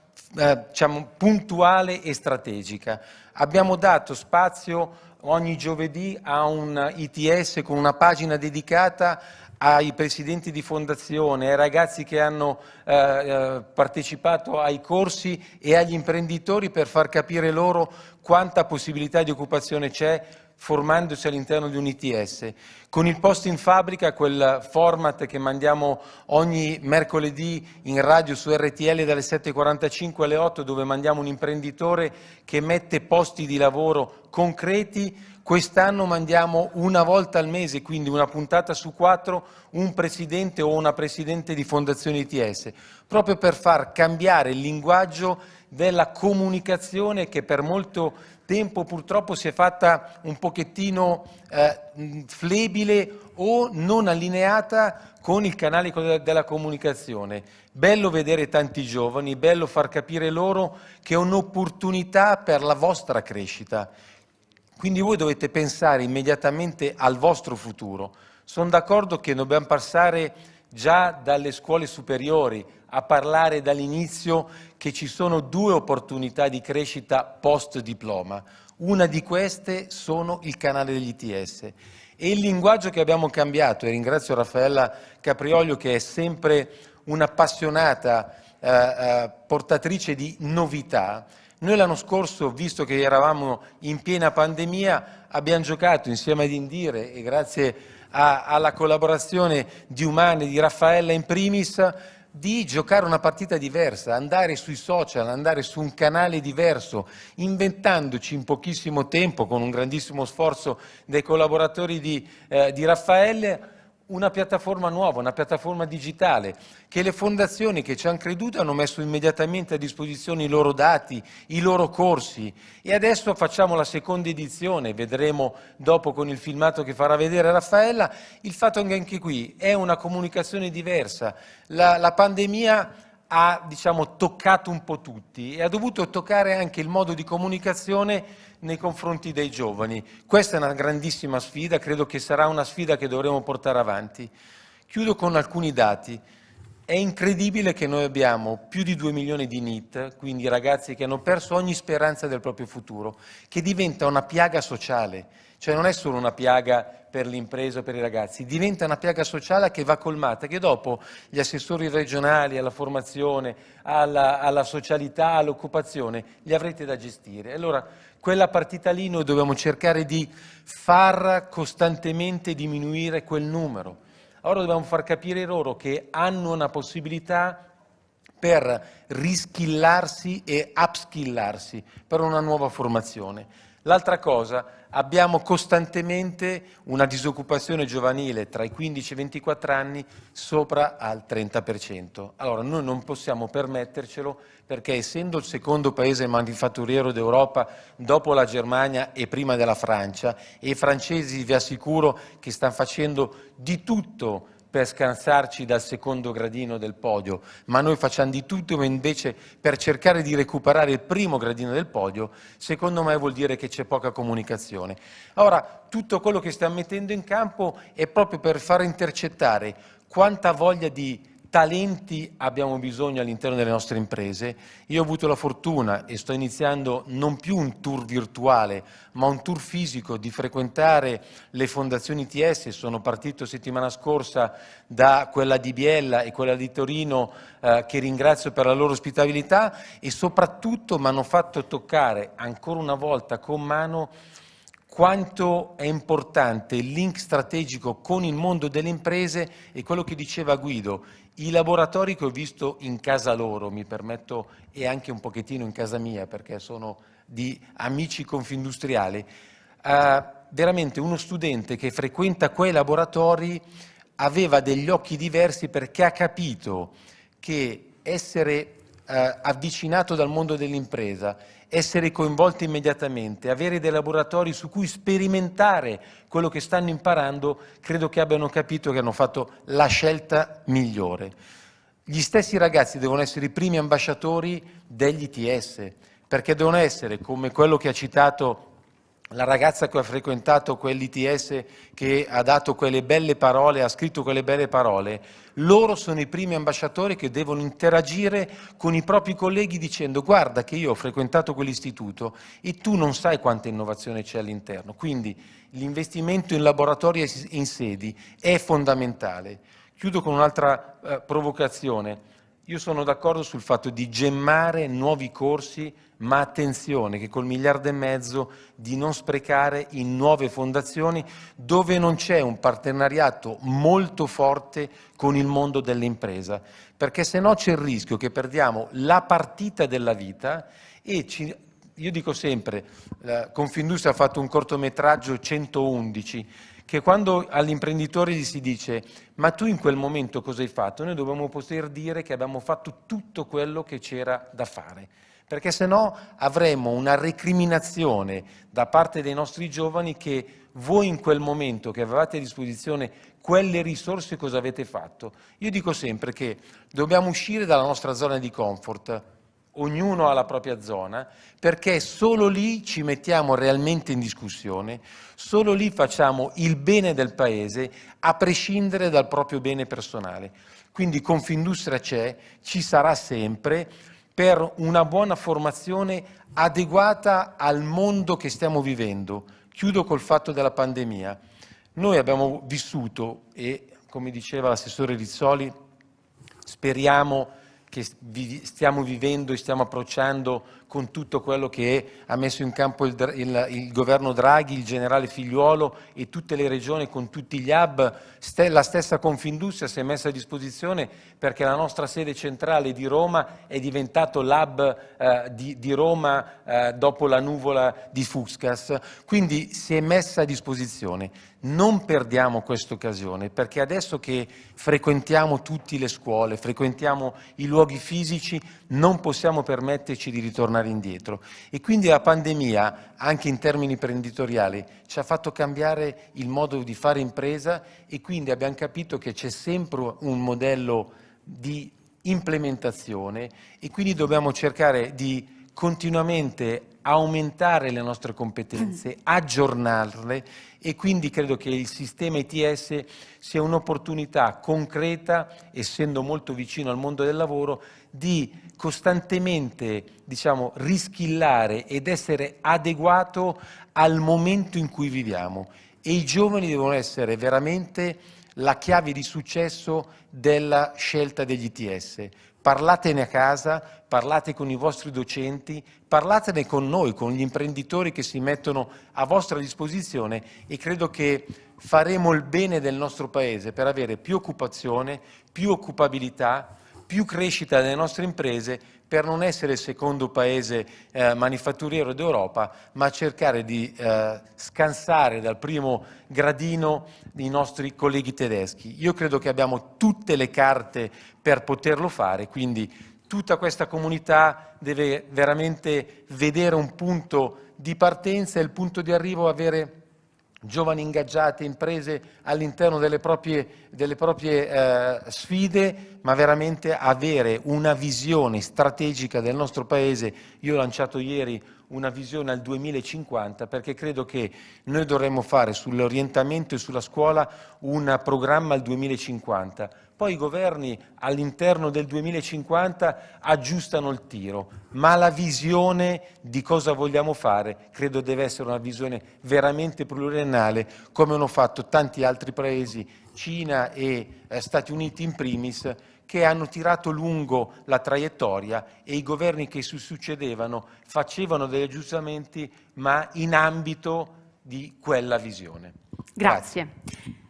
puntuale e strategica. Abbiamo dato spazio ogni giovedì a un ITS con una pagina dedicata ai presidenti di fondazione, ai ragazzi che hanno partecipato ai corsi e agli imprenditori per far capire loro quanta possibilità di occupazione c'è formandosi all'interno di un ITS. Con il Post in Fabbrica, quel format che mandiamo ogni mercoledì in radio su RTL dalle 7:45 alle 8, dove mandiamo un imprenditore che mette posti di lavoro concreti, quest'anno mandiamo una volta al mese, quindi una puntata su 4, un presidente o una presidente di fondazione ITS, proprio per far cambiare il linguaggio della comunicazione che per molto tempo purtroppo si è fatta un pochettino flebile o non allineata con il canale della comunicazione. Bello vedere tanti giovani, bello far capire loro che è un'opportunità per la vostra crescita. Quindi voi dovete pensare immediatamente al vostro futuro. Sono d'accordo che dobbiamo passare già dalle scuole superiori a parlare dall'inizio che ci sono 2 opportunità di crescita post diploma. Una di queste sono il canale degli ITS. E il linguaggio che abbiamo cambiato, e ringrazio Raffaella Capriolio che è sempre un'appassionata portatrice di novità. Noi l'anno scorso, visto che eravamo in piena pandemia, abbiamo giocato insieme ad Indire e grazie alla collaborazione di Umane e di Raffaella in primis, di giocare una partita diversa, andare sui social, andare su un canale diverso, inventandoci in pochissimo tempo, con un grandissimo sforzo dei collaboratori di Raffaele, una piattaforma nuova, una piattaforma digitale, che le fondazioni che ci hanno creduto hanno messo immediatamente a disposizione i loro dati, i loro corsi, e adesso facciamo la seconda edizione, vedremo dopo con il filmato che farà vedere Raffaella, il fatto che anche qui è una comunicazione diversa. La pandemia ha, toccato un po' tutti e ha dovuto toccare anche il modo di comunicazione nei confronti dei giovani. Questa è una grandissima sfida, credo che sarà una sfida che dovremo portare avanti. Chiudo con alcuni dati. È incredibile che noi abbiamo più di 2 milioni di NEET, quindi ragazzi che hanno perso ogni speranza del proprio futuro, che diventa una piaga sociale. Cioè non è solo una piaga per l'impresa o per i ragazzi, diventa una piaga sociale che va colmata, che dopo gli assessori regionali alla formazione, alla socialità, all'occupazione, li avrete da gestire. Allora quella partita lì noi dobbiamo cercare di far costantemente diminuire quel numero. Ora dobbiamo far capire loro che hanno una possibilità per riskillarsi e upskillarsi per una nuova formazione. L'altra cosa, abbiamo costantemente una disoccupazione giovanile tra i 15 e i 24 anni sopra al 30%. Allora noi non possiamo permettercelo perché essendo il secondo paese manifatturiero d'Europa dopo la Germania e prima della Francia, e i francesi vi assicuro che stanno facendo di tutto per scansarci dal secondo gradino del podio, ma noi facciamo di tutto invece per cercare di recuperare il primo gradino del podio, secondo me vuol dire che c'è poca comunicazione. Ora, tutto quello che stiamo mettendo in campo è proprio per far intercettare quanta voglia di talenti abbiamo bisogno all'interno delle nostre imprese. Io ho avuto la fortuna e sto iniziando non più un tour virtuale, ma un tour fisico di frequentare le fondazioni ITS. Sono partito settimana scorsa da quella di Biella e quella di Torino, che ringrazio per la loro ospitalità, e soprattutto mi hanno fatto toccare ancora una volta con mano quanto è importante il link strategico con il mondo delle imprese e quello che diceva Guido. I laboratori che ho visto in casa loro, mi permetto, e anche un pochettino in casa mia, perché sono di amici confindustriali, veramente uno studente che frequenta quei laboratori aveva degli occhi diversi perché ha capito che essere avvicinato dal mondo dell'impresa, essere coinvolti immediatamente, avere dei laboratori su cui sperimentare quello che stanno imparando, credo che abbiano capito che hanno fatto la scelta migliore. Gli stessi ragazzi devono essere i primi ambasciatori degli ITS, perché devono essere, come quello che ha citato la ragazza che ha frequentato quell'ITS, che ha dato quelle belle parole, ha scritto quelle belle parole, loro sono i primi ambasciatori che devono interagire con i propri colleghi dicendo: guarda che io ho frequentato quell'istituto e tu non sai quanta innovazione c'è all'interno. Quindi l'investimento in laboratori e in sedi è fondamentale. Chiudo con un'altra provocazione. Io sono d'accordo sul fatto di gemmare nuovi corsi, ma attenzione che col 1,5 miliardi di non sprecare in nuove fondazioni dove non c'è un partenariato molto forte con il mondo dell'impresa, perché se no c'è il rischio che perdiamo la partita della vita e io dico sempre, Confindustria ha fatto un cortometraggio 111, che quando all'imprenditore gli si dice ma tu in quel momento cosa hai fatto? Noi dobbiamo poter dire che abbiamo fatto tutto quello che c'era da fare, perché se no avremo una recriminazione da parte dei nostri giovani che voi in quel momento che avevate a disposizione quelle risorse cosa avete fatto? Io dico sempre che dobbiamo uscire dalla nostra zona di comfort, ognuno ha la propria zona, perché solo lì ci mettiamo realmente in discussione, solo lì facciamo il bene del Paese, a prescindere dal proprio bene personale. Quindi Confindustria c'è, ci sarà sempre, per una buona formazione adeguata al mondo che stiamo vivendo. Chiudo col fatto della pandemia. Noi abbiamo vissuto, e come diceva l'assessore Rizzoli, speriamo che stiamo vivendo e stiamo approcciando con tutto quello che ha messo in campo il governo Draghi, il generale Figliuolo e tutte le regioni con tutti gli hub. La stessa Confindustria si è messa a disposizione perché la nostra sede centrale di Roma è diventato l'hub di Roma dopo la nuvola di Fuscas, quindi si è messa a disposizione. Non perdiamo questa occasione, perché adesso che frequentiamo tutte le scuole, frequentiamo i luoghi fisici, non possiamo permetterci di ritornare indietro. E quindi la pandemia, anche in termini imprenditoriali, ci ha fatto cambiare il modo di fare impresa e quindi abbiamo capito che c'è sempre un modello di implementazione e quindi dobbiamo cercare di continuamente aumentare le nostre competenze, aggiornarle, e quindi credo che il sistema ITS sia un'opportunità concreta, essendo molto vicino al mondo del lavoro, di costantemente, diciamo, riskillare ed essere adeguato al momento in cui viviamo. E i giovani devono essere veramente la chiave di successo della scelta degli ITS. Parlatene a casa, parlate con i vostri docenti, parlatene con noi, con gli imprenditori che si mettono a vostra disposizione, e credo che faremo il bene del nostro Paese per avere più occupazione, più occupabilità, più crescita delle nostre imprese, per non essere il secondo paese manifatturiero d'Europa, ma cercare di scansare dal primo gradino i nostri colleghi tedeschi. Io credo che abbiamo tutte le carte per poterlo fare, quindi tutta questa comunità deve veramente vedere un punto di partenza e il punto di arrivo, avere giovani ingaggiati, imprese all'interno delle proprie sfide, ma veramente avere una visione strategica del nostro Paese. Io ho lanciato ieri una visione al 2050, perché credo che noi dovremmo fare sull'orientamento e sulla scuola un programma al 2050. Poi i governi all'interno del 2050 aggiustano il tiro, ma la visione di cosa vogliamo fare credo deve essere una visione veramente pluriennale, come hanno fatto tanti altri paesi, Cina e Stati Uniti in primis, che hanno tirato lungo la traiettoria, e i governi che si succedevano facevano degli aggiustamenti, ma in ambito di quella visione. Grazie.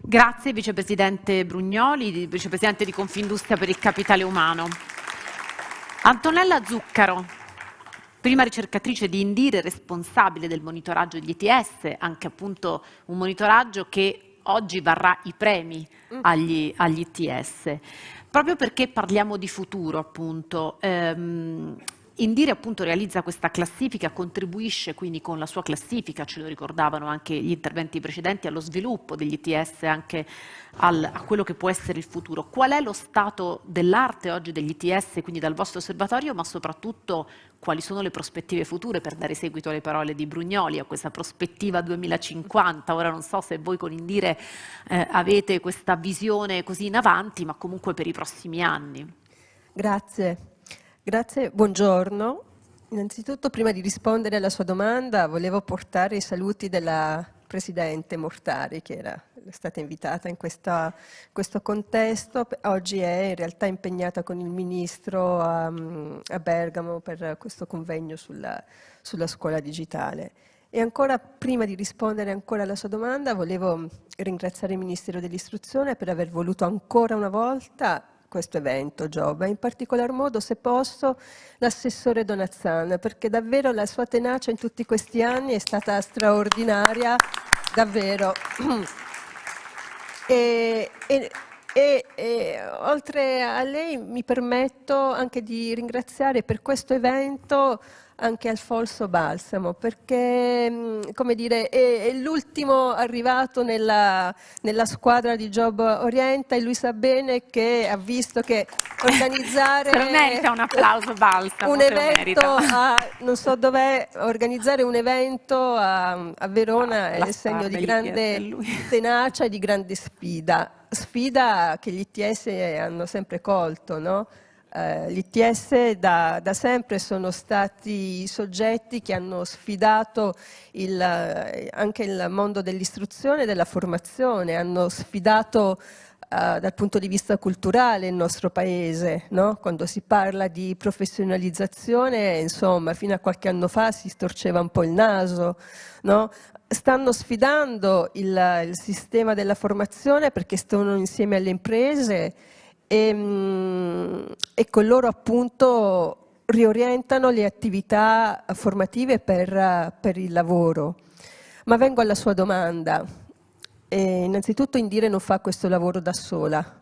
Grazie Vicepresidente Brugnoli, Vicepresidente di Confindustria per il Capitale Umano. Antonella Zuccaro, prima ricercatrice di Indire, responsabile del monitoraggio degli ITS, anche appunto un monitoraggio che oggi varrà i premi agli ITS. Proprio perché parliamo di futuro, appunto, Indire appunto realizza questa classifica, contribuisce quindi con la sua classifica, ce lo ricordavano anche gli interventi precedenti, allo sviluppo degli ITS, anche a quello che può essere il futuro. Qual è lo stato dell'arte oggi degli ITS, quindi dal vostro osservatorio, ma soprattutto quali sono le prospettive future, per dare seguito alle parole di Brugnoli, a questa prospettiva 2050? Ora non so se voi con Indire avete questa visione così in avanti, ma comunque per i prossimi anni. Grazie. Grazie, buongiorno. Innanzitutto, prima di rispondere alla sua domanda, volevo portare i saluti della Presidente Mortari, che era stata invitata in questo contesto. Oggi è in realtà impegnata con il Ministro a Bergamo per questo convegno sulla scuola digitale. E ancora, prima di rispondere ancora alla sua domanda, volevo ringraziare il Ministero dell'Istruzione per aver voluto ancora una volta questo evento Job, e in particolar modo, se posso, l'assessore Donazzan, perché davvero la sua tenacia in tutti questi anni è stata straordinaria, davvero. E oltre a lei mi permetto anche di ringraziare per questo evento anche Alfonso Balsamo, perché come dire, è l'ultimo arrivato nella squadra di Job Orienta, e lui sa bene che ha visto che organizzare Se lo merita un applauso Balsamo, un evento non so dov'è, organizzare un evento a Verona è il segno di grande tenacia e di grande sfida che gli ITS hanno sempre colto, no? Gli ITS da sempre sono stati soggetti che hanno sfidato anche il mondo dell'istruzione e della formazione, hanno sfidato dal punto di vista culturale il nostro paese, no? Quando si parla di professionalizzazione, insomma, fino a qualche anno fa si storceva un po' il naso, no? Stanno sfidando il sistema della formazione, perché stanno insieme alle imprese e con loro appunto riorientano le attività formative per il lavoro. Ma vengo alla sua domanda. Innanzitutto Indire non fa questo lavoro da sola.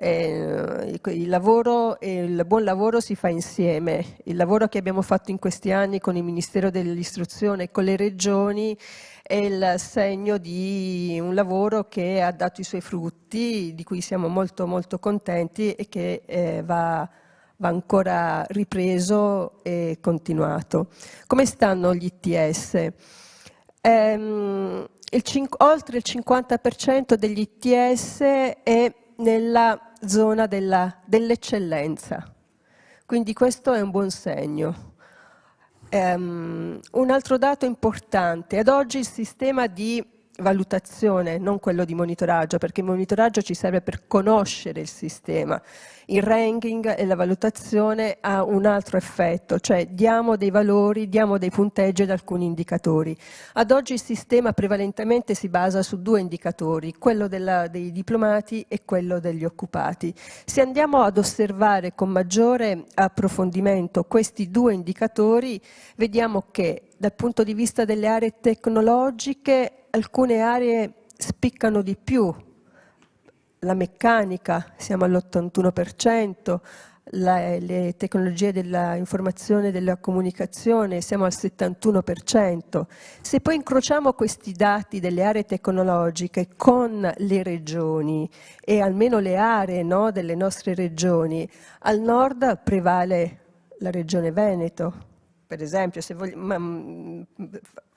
Il lavoro e il buon lavoro si fa insieme. Il lavoro che abbiamo fatto in questi anni con il Ministero dell'Istruzione e con le regioni è il segno di un lavoro che ha dato i suoi frutti, di cui siamo molto molto contenti, e che va va ancora ripreso e continuato. Come stanno gli ITS? Oltre il 50% degli ITS è nella zona dell'eccellenza, quindi questo è un buon segno. Un altro dato importante, ad oggi il sistema di valutazione, non quello di monitoraggio, perché il monitoraggio ci serve per conoscere il sistema. Il ranking e la valutazione ha un altro effetto, cioè diamo dei valori, diamo dei punteggi ad alcuni indicatori. Ad oggi il sistema prevalentemente si basa su 2 indicatori, quello dei diplomati e quello degli occupati. Se andiamo ad osservare con maggiore approfondimento questi 2 indicatori, vediamo che dal punto di vista delle aree tecnologiche alcune aree spiccano di più. La meccanica, siamo all'81%, le tecnologie dell'informazione e della comunicazione, siamo al 71%. Se poi incrociamo questi dati delle aree tecnologiche con le regioni e almeno le aree, no, delle nostre regioni, al nord prevale la regione Veneto, per esempio, se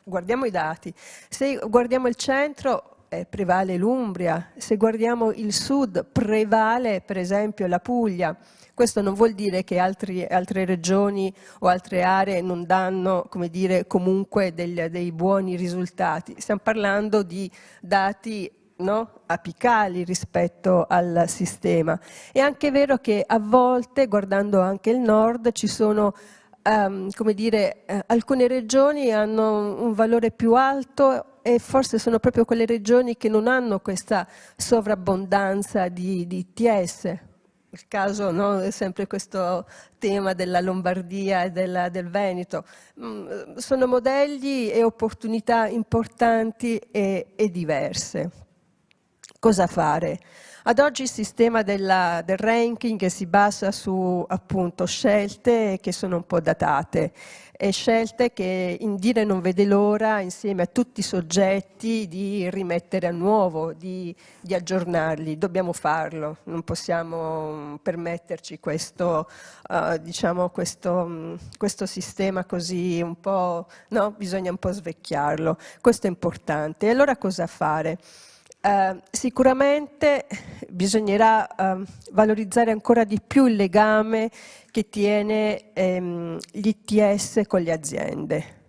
guardiamo i dati, se guardiamo il centro prevale l'Umbria, se guardiamo il sud prevale per esempio la Puglia. Questo non vuol dire che altre regioni o altre aree non danno, come dire, comunque dei buoni risultati. Stiamo parlando di dati, no, apicali rispetto al sistema. È anche vero che a volte, guardando anche il nord, ci sono come dire, alcune regioni hanno un valore più alto e forse sono proprio quelle regioni che non hanno questa sovrabbondanza di ITS. Il caso, no, è sempre questo tema della Lombardia e del Veneto. Sono modelli e opportunità importanti e diverse. Cosa fare? Ad oggi il sistema del ranking si basa su appunto scelte che sono un po' datate e scelte che Indire non vede l'ora insieme a tutti i soggetti di rimettere a nuovo, di aggiornarli. Dobbiamo farlo, non possiamo permetterci questo, diciamo questo sistema così un po', no? Bisogna un po' svecchiarlo. Questo è importante. E allora cosa fare? Sicuramente bisognerà valorizzare ancora di più il legame che tiene gli ITS con le aziende.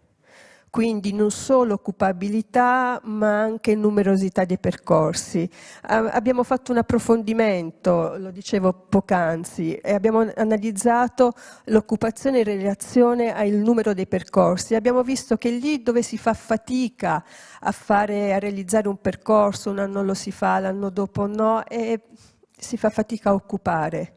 Quindi non solo occupabilità ma anche numerosità dei percorsi. Abbiamo fatto un approfondimento, lo dicevo poc'anzi, e abbiamo analizzato l'occupazione in relazione al numero dei percorsi. Abbiamo visto che lì dove si fa fatica a realizzare un percorso, un anno lo si fa, l'anno dopo no, e si fa fatica a occupare.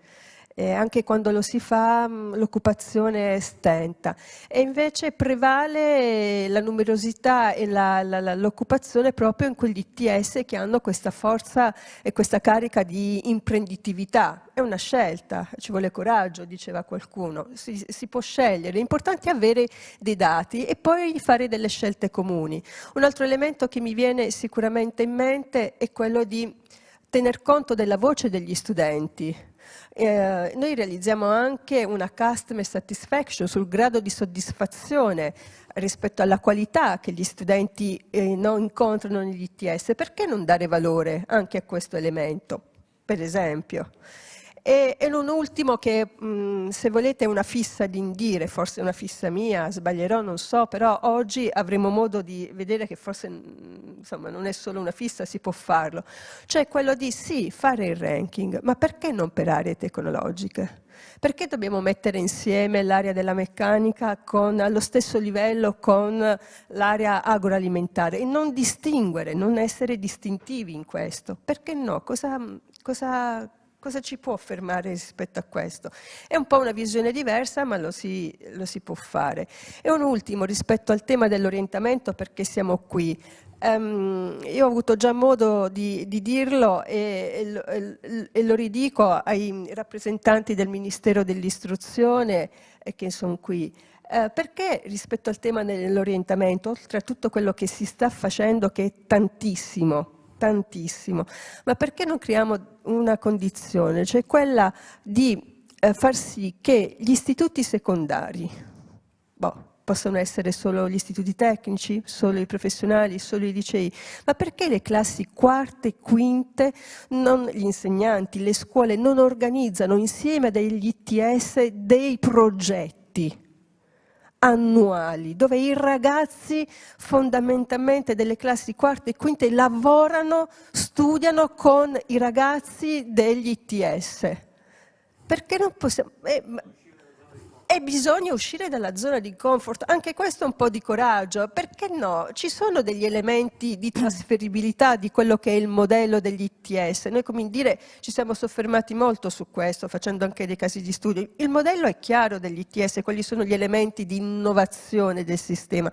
Anche quando lo si fa l'occupazione è stenta e invece prevale la numerosità e l'occupazione proprio in quegli ITS che hanno questa forza e questa carica di imprenditività. È una scelta, ci vuole coraggio, diceva qualcuno, si può scegliere, l'importante è avere dei dati e poi fare delle scelte comuni. Un altro elemento che mi viene sicuramente in mente è quello di tener conto della voce degli studenti. Noi realizziamo anche una customer satisfaction sul grado di soddisfazione rispetto alla qualità che gli studenti incontrano negli ITS. Perché non dare valore anche a questo elemento, per esempio? E non ultimo che, se volete, è una fissa di Indire, forse è una fissa mia, sbaglierò, non so, però oggi avremo modo di vedere che forse insomma, non è solo una fissa, si può farlo. Cioè quello di sì, fare il ranking, ma perché non per aree tecnologiche? Perché dobbiamo mettere insieme l'area della meccanica allo stesso livello con l'area agroalimentare e non distinguere, non essere distintivi in questo? Perché no? Cosa ci può fermare rispetto a questo? È un po' una visione diversa, ma lo si può fare. E un ultimo rispetto al tema dell'orientamento, perché siamo qui. Io ho avuto già modo di dirlo e lo ridico ai rappresentanti del Ministero dell'Istruzione che sono qui. Perché rispetto al tema dell'orientamento, oltre a tutto quello che si sta facendo, che è tantissimo, ma perché non creiamo una condizione, cioè quella di far sì che gli istituti secondari, possono essere solo gli istituti tecnici, solo i professionali, solo i licei, ma perché le classi quarte e quinte, gli insegnanti, le scuole non organizzano insieme degli ITS dei progetti annuali dove i ragazzi fondamentalmente delle classi quarte e quinte lavorano, studiano con i ragazzi degli ITS? Perché non possiamo... E bisogna uscire dalla zona di comfort, anche questo è un po' di coraggio, perché no? Ci sono degli elementi di trasferibilità di quello che è il modello degli ITS. Noi, come dire, ci siamo soffermati molto su questo, facendo anche dei casi di studio. Il modello è chiaro degli ITS, quali sono gli elementi di innovazione del sistema.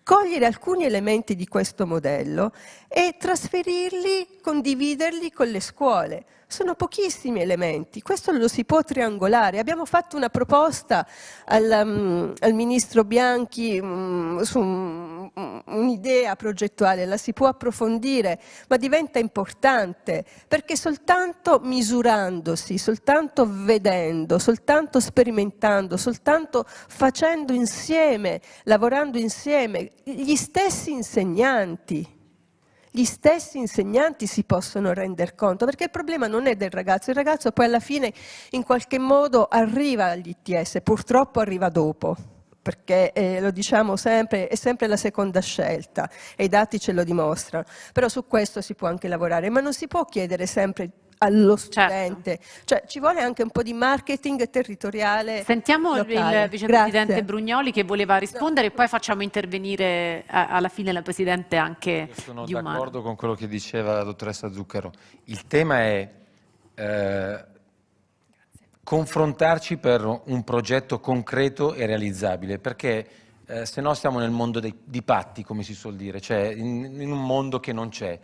Cogliere alcuni elementi di questo modello e trasferirli, condividerli con le scuole. Sono pochissimi elementi, questo lo si può triangolare. Abbiamo fatto una proposta al ministro Bianchi su un'idea progettuale, la si può approfondire, ma diventa importante perché soltanto misurandosi, soltanto vedendo, soltanto sperimentando, soltanto facendo insieme, lavorando insieme, gli stessi insegnanti si possono rendere conto, perché il problema non è del ragazzo, il ragazzo poi alla fine in qualche modo arriva agli ITS, purtroppo arriva dopo, perché lo diciamo sempre, è sempre la seconda scelta e i dati ce lo dimostrano, però su questo si può anche lavorare, ma non si può chiedere sempre allo studente, cioè ci vuole anche un po' di marketing territoriale. Sentiamo locale. il vicepresidente Grazie. Brugnoli che voleva rispondere e poi facciamo intervenire alla fine la presidente anche Io sono di Umana. d'accordo con quello che diceva la dottoressa Zuccaro. Il tema è confrontarci per un progetto concreto e realizzabile, perché se no stiamo nel mondo di patti, come si suol dire, cioè in un mondo che non c'è.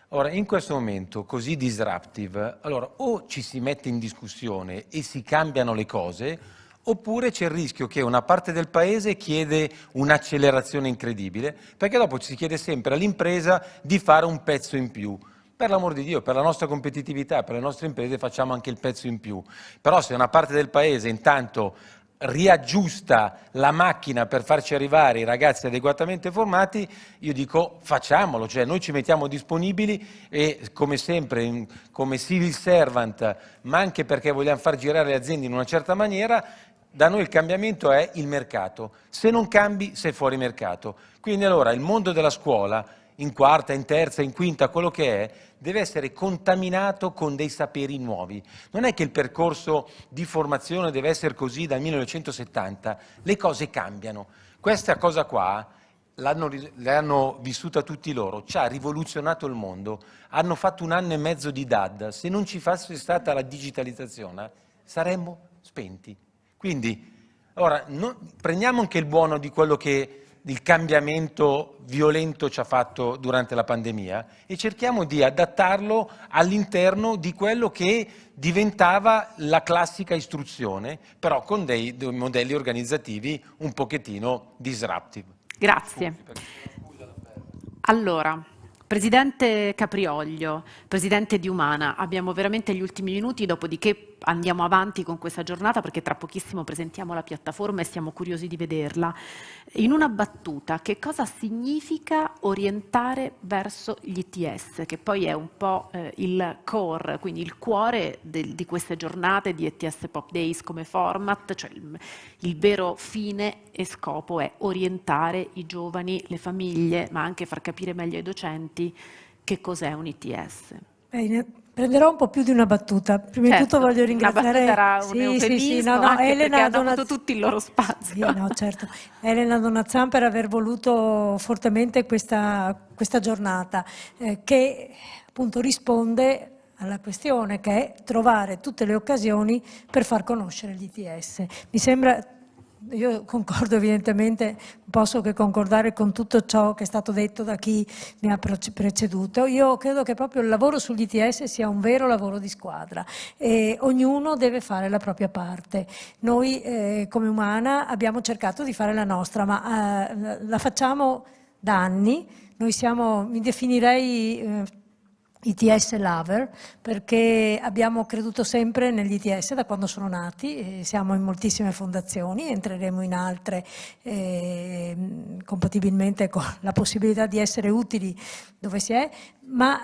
Ora, in questo momento così disruptive, allora o ci si mette in discussione e si cambiano le cose, oppure c'è il rischio che una parte del paese chiede un'accelerazione incredibile, perché dopo ci si chiede sempre all'impresa di fare un pezzo in più. Per l'amor di Dio, per la nostra competitività, per le nostre imprese facciamo anche il pezzo in più. Però se una parte del paese intanto riaggiusta la macchina per farci arrivare i ragazzi adeguatamente formati, io dico facciamolo, cioè noi ci mettiamo disponibili e come sempre, come civil servant, ma anche perché vogliamo far girare le aziende in una certa maniera, da noi il cambiamento è il mercato. Se non cambi, sei fuori mercato. Quindi allora il mondo della scuola, in quarta, in terza, in quinta, quello che è, deve essere contaminato con dei saperi nuovi. Non è che il percorso di formazione deve essere così dal 1970, le cose cambiano. Questa cosa qua l'hanno vissuta tutti loro, ci ha rivoluzionato il mondo, hanno fatto 1 anno e mezzo di DAD, se non ci fosse stata la digitalizzazione saremmo spenti. Quindi, ora, prendiamo anche il buono di quello che il cambiamento violento ci ha fatto durante la pandemia e cerchiamo di adattarlo all'interno di quello che diventava la classica istruzione, però con dei modelli organizzativi un pochettino disruptive. Grazie. Allora, Presidente Caprioglio, Presidente di Umana, abbiamo veramente gli ultimi minuti, dopodiché andiamo avanti con questa giornata perché tra pochissimo presentiamo la piattaforma e siamo curiosi di vederla. In una battuta, che cosa significa orientare verso gli ITS, che poi è un po' il core, quindi il cuore di queste giornate di ETS Pop Days come format, cioè il vero fine e scopo è orientare i giovani, le famiglie, ma anche far capire meglio ai docenti che cos'è un ITS. Bene. Prenderò un po' più di una battuta. Prima di tutto voglio ringraziare... Una battuta era un eufemismo, anche Elena perché hanno avuto tutti il loro spazio. No, certo. Elena Donazzan per aver voluto fortemente questa giornata, che appunto risponde alla questione che è trovare tutte le occasioni per far conoscere gli ITS. Mi sembra... Io concordo evidentemente, posso che concordare con tutto ciò che è stato detto da chi mi ha preceduto. Io credo che proprio il lavoro sugli ITS sia un vero lavoro di squadra e ognuno deve fare la propria parte. Noi come Umana abbiamo cercato di fare la nostra, ma la facciamo da anni. Noi siamo, mi definirei ITS lover, perché abbiamo creduto sempre negli ITS da quando sono nati, siamo in moltissime fondazioni, entreremo in altre compatibilmente con la possibilità di essere utili dove si è, ma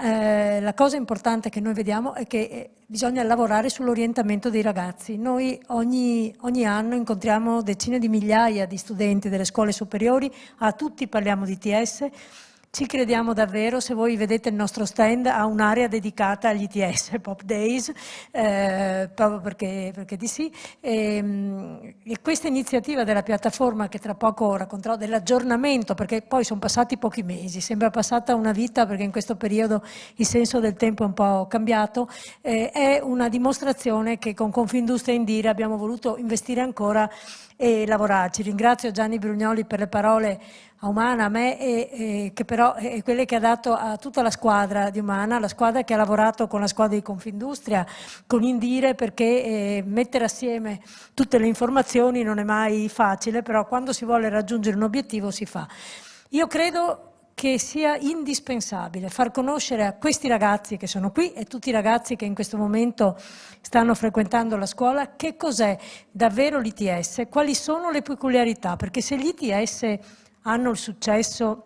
la cosa importante che noi vediamo è che bisogna lavorare sull'orientamento dei ragazzi. Noi ogni anno incontriamo decine di migliaia di studenti delle scuole superiori, a tutti parliamo di ITS. Ci crediamo davvero, se voi vedete il nostro stand ha un'area dedicata agli ITS Pop Days, proprio perché di sì. E questa iniziativa della piattaforma, che tra poco racconterò, dell'aggiornamento, perché poi sono passati pochi mesi, sembra passata una vita perché in questo periodo il senso del tempo è un po' cambiato, è una dimostrazione che con Confindustria e Indire abbiamo voluto investire ancora e lavorarci. Ringrazio Gianni Brugnoli per le parole a Umana, a me, che però è quelle che ha dato a tutta la squadra di Umana, la squadra che ha lavorato con la squadra di Confindustria, con Indire, perché mettere assieme tutte le informazioni non è mai facile, però quando si vuole raggiungere un obiettivo si fa. Io credo che sia indispensabile far conoscere a questi ragazzi che sono qui e tutti i ragazzi che in questo momento stanno frequentando la scuola che cos'è davvero l'ITS, quali sono le peculiarità, perché se gli ITS hanno il successo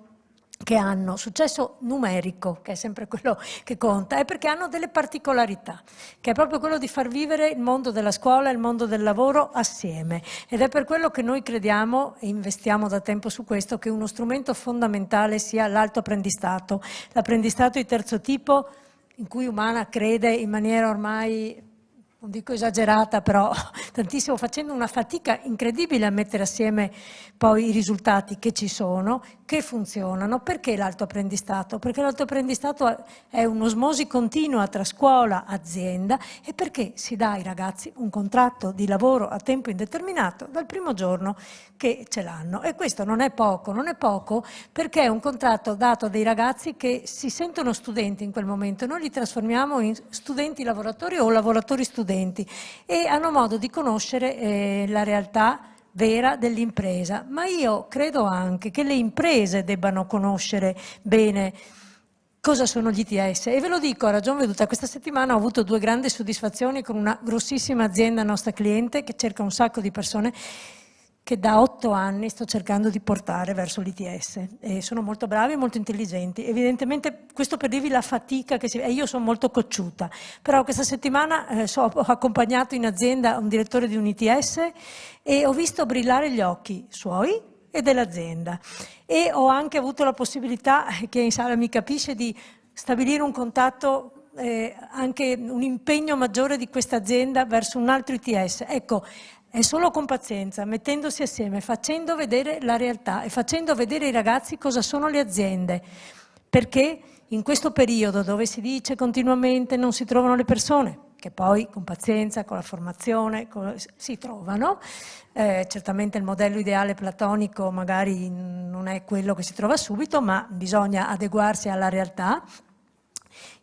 che hanno, successo numerico, che è sempre quello che conta, è perché hanno delle particolarità, che è proprio quello di far vivere il mondo della scuola e il mondo del lavoro assieme. Ed è per quello che noi crediamo, e investiamo da tempo su questo, che uno strumento fondamentale sia l'alto apprendistato, l'apprendistato di terzo tipo, in cui Umana crede in maniera ormai, non dico esagerata, però tantissimo, facendo una fatica incredibile a mettere assieme poi i risultati che ci sono, che funzionano. Perché l'alto apprendistato? Perché l'alto apprendistato è un'osmosi continua tra scuola, azienda, e perché si dà ai ragazzi un contratto di lavoro a tempo indeterminato dal primo giorno che ce l'hanno. E questo non è poco perché è un contratto dato a dei ragazzi che si sentono studenti in quel momento, noi li trasformiamo in studenti lavoratori o lavoratori studenti, e hanno modo di conoscere la realtà vera dell'impresa. Ma io credo anche che le imprese debbano conoscere bene cosa sono gli ITS, e ve lo dico a ragion veduta. Questa settimana ho avuto 2 grandi soddisfazioni con una grossissima azienda nostra cliente che cerca un sacco di persone che da 8 anni sto cercando di portare verso l'ITS, e sono molto bravi e molto intelligenti. Evidentemente questo per dirvi la fatica che e io sono molto cocciuta, però questa settimana ho accompagnato in azienda un direttore di un ITS e ho visto brillare gli occhi suoi e dell'azienda, e ho anche avuto la possibilità, che in sala mi capisce, di stabilire un contatto, anche un impegno maggiore di questa azienda verso un altro ITS. Ecco, è solo con pazienza, mettendosi assieme, facendo vedere la realtà e facendo vedere ai ragazzi cosa sono le aziende, perché in questo periodo dove si dice continuamente non si trovano le persone, che poi con pazienza, con la formazione si trovano, certamente il modello ideale platonico magari non è quello che si trova subito, ma bisogna adeguarsi alla realtà.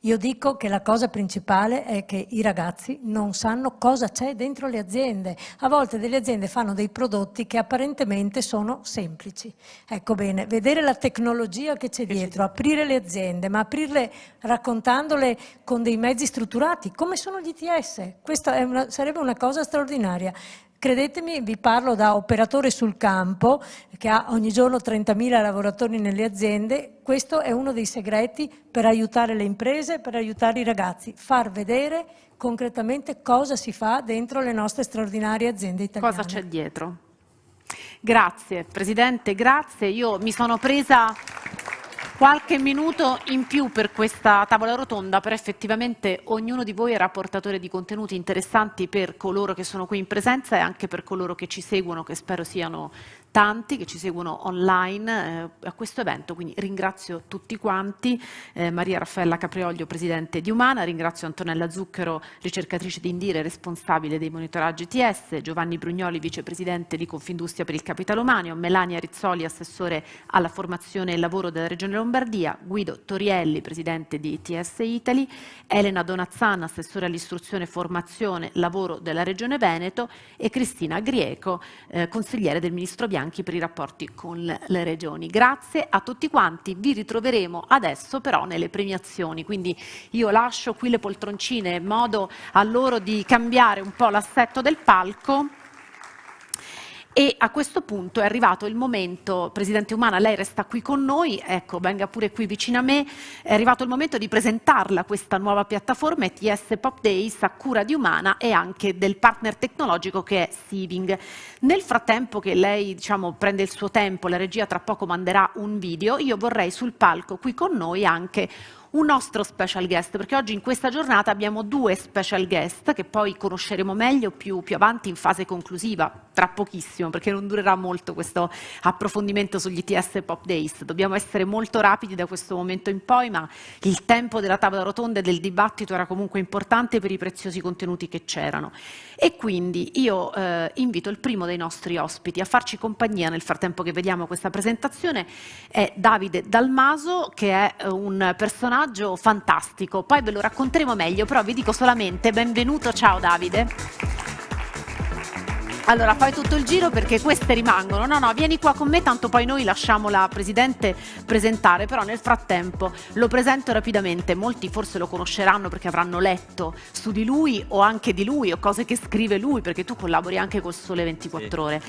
Io dico che la cosa principale è che i ragazzi non sanno cosa c'è dentro le aziende. A volte delle aziende fanno dei prodotti che apparentemente sono semplici. Ecco bene, vedere la tecnologia che c'è dietro, aprire le aziende, ma aprirle raccontandole con dei mezzi strutturati, come sono gli ITS. Questa sarebbe una cosa straordinaria. Credetemi, vi parlo da operatore sul campo, che ha ogni giorno 30.000 lavoratori nelle aziende. Questo è uno dei segreti per aiutare le imprese, per aiutare i ragazzi, far vedere concretamente cosa si fa dentro le nostre straordinarie aziende italiane. Cosa c'è dietro. Grazie Presidente, grazie. Io mi sono presa qualche minuto in più per questa tavola rotonda, però effettivamente ognuno di voi era portatore di contenuti interessanti per coloro che sono qui in presenza e anche per coloro che ci seguono, che spero siano tanti, che ci seguono online a questo evento, quindi ringrazio tutti quanti, Maria Raffaella Caprioglio, Presidente di Umana, ringrazio Antonella Zucchero, ricercatrice di Indire, responsabile dei monitoraggi ITS, Giovanni Brugnoli, Vicepresidente di Confindustria per il Capitale Umaneo, Melania Rizzoli, Assessore alla Formazione e Lavoro della Regione Lombardia, Guido Torielli, Presidente di ITS Italy, Elena Donazzana, Assessore all'Istruzione, Formazione, Lavoro della Regione Veneto, e Cristina Grieco, Consigliere del Ministro Bianchi bianchi per i rapporti con le regioni. Grazie a tutti quanti, vi ritroveremo adesso però nelle premiazioni, quindi io lascio qui le poltroncine in modo a loro di cambiare un po' l'assetto del palco. E a questo punto è arrivato il momento, Presidente Umana, lei resta qui con noi, ecco, venga pure qui vicino a me, è arrivato il momento di presentarla questa nuova piattaforma ETS Pop Days a cura di Umana e anche del partner tecnologico che è Siving. Nel frattempo che lei, diciamo, prende il suo tempo, la regia tra poco manderà un video, io vorrei sul palco qui con noi anche un nostro special guest, perché oggi in questa giornata abbiamo 2 special guest che poi conosceremo meglio più avanti in fase conclusiva, tra pochissimo, perché non durerà molto questo approfondimento sugli ETS Pop Days. Dobbiamo essere molto rapidi da questo momento in poi, ma il tempo della tavola rotonda e del dibattito era comunque importante per i preziosi contenuti che c'erano. E quindi io invito il primo dei nostri ospiti a farci compagnia nel frattempo che vediamo questa presentazione, è Davide Dalmaso, che è un personaggio fantastico, poi ve lo racconteremo meglio, però vi dico solamente benvenuto, ciao Davide. Allora fai tutto il giro perché queste rimangono, no, vieni qua con me, tanto poi noi lasciamo la Presidente presentare, però nel frattempo lo presento rapidamente, molti forse lo conosceranno perché avranno letto su di lui o anche di lui o cose che scrive lui, perché tu collabori anche col Sole 24 Ore.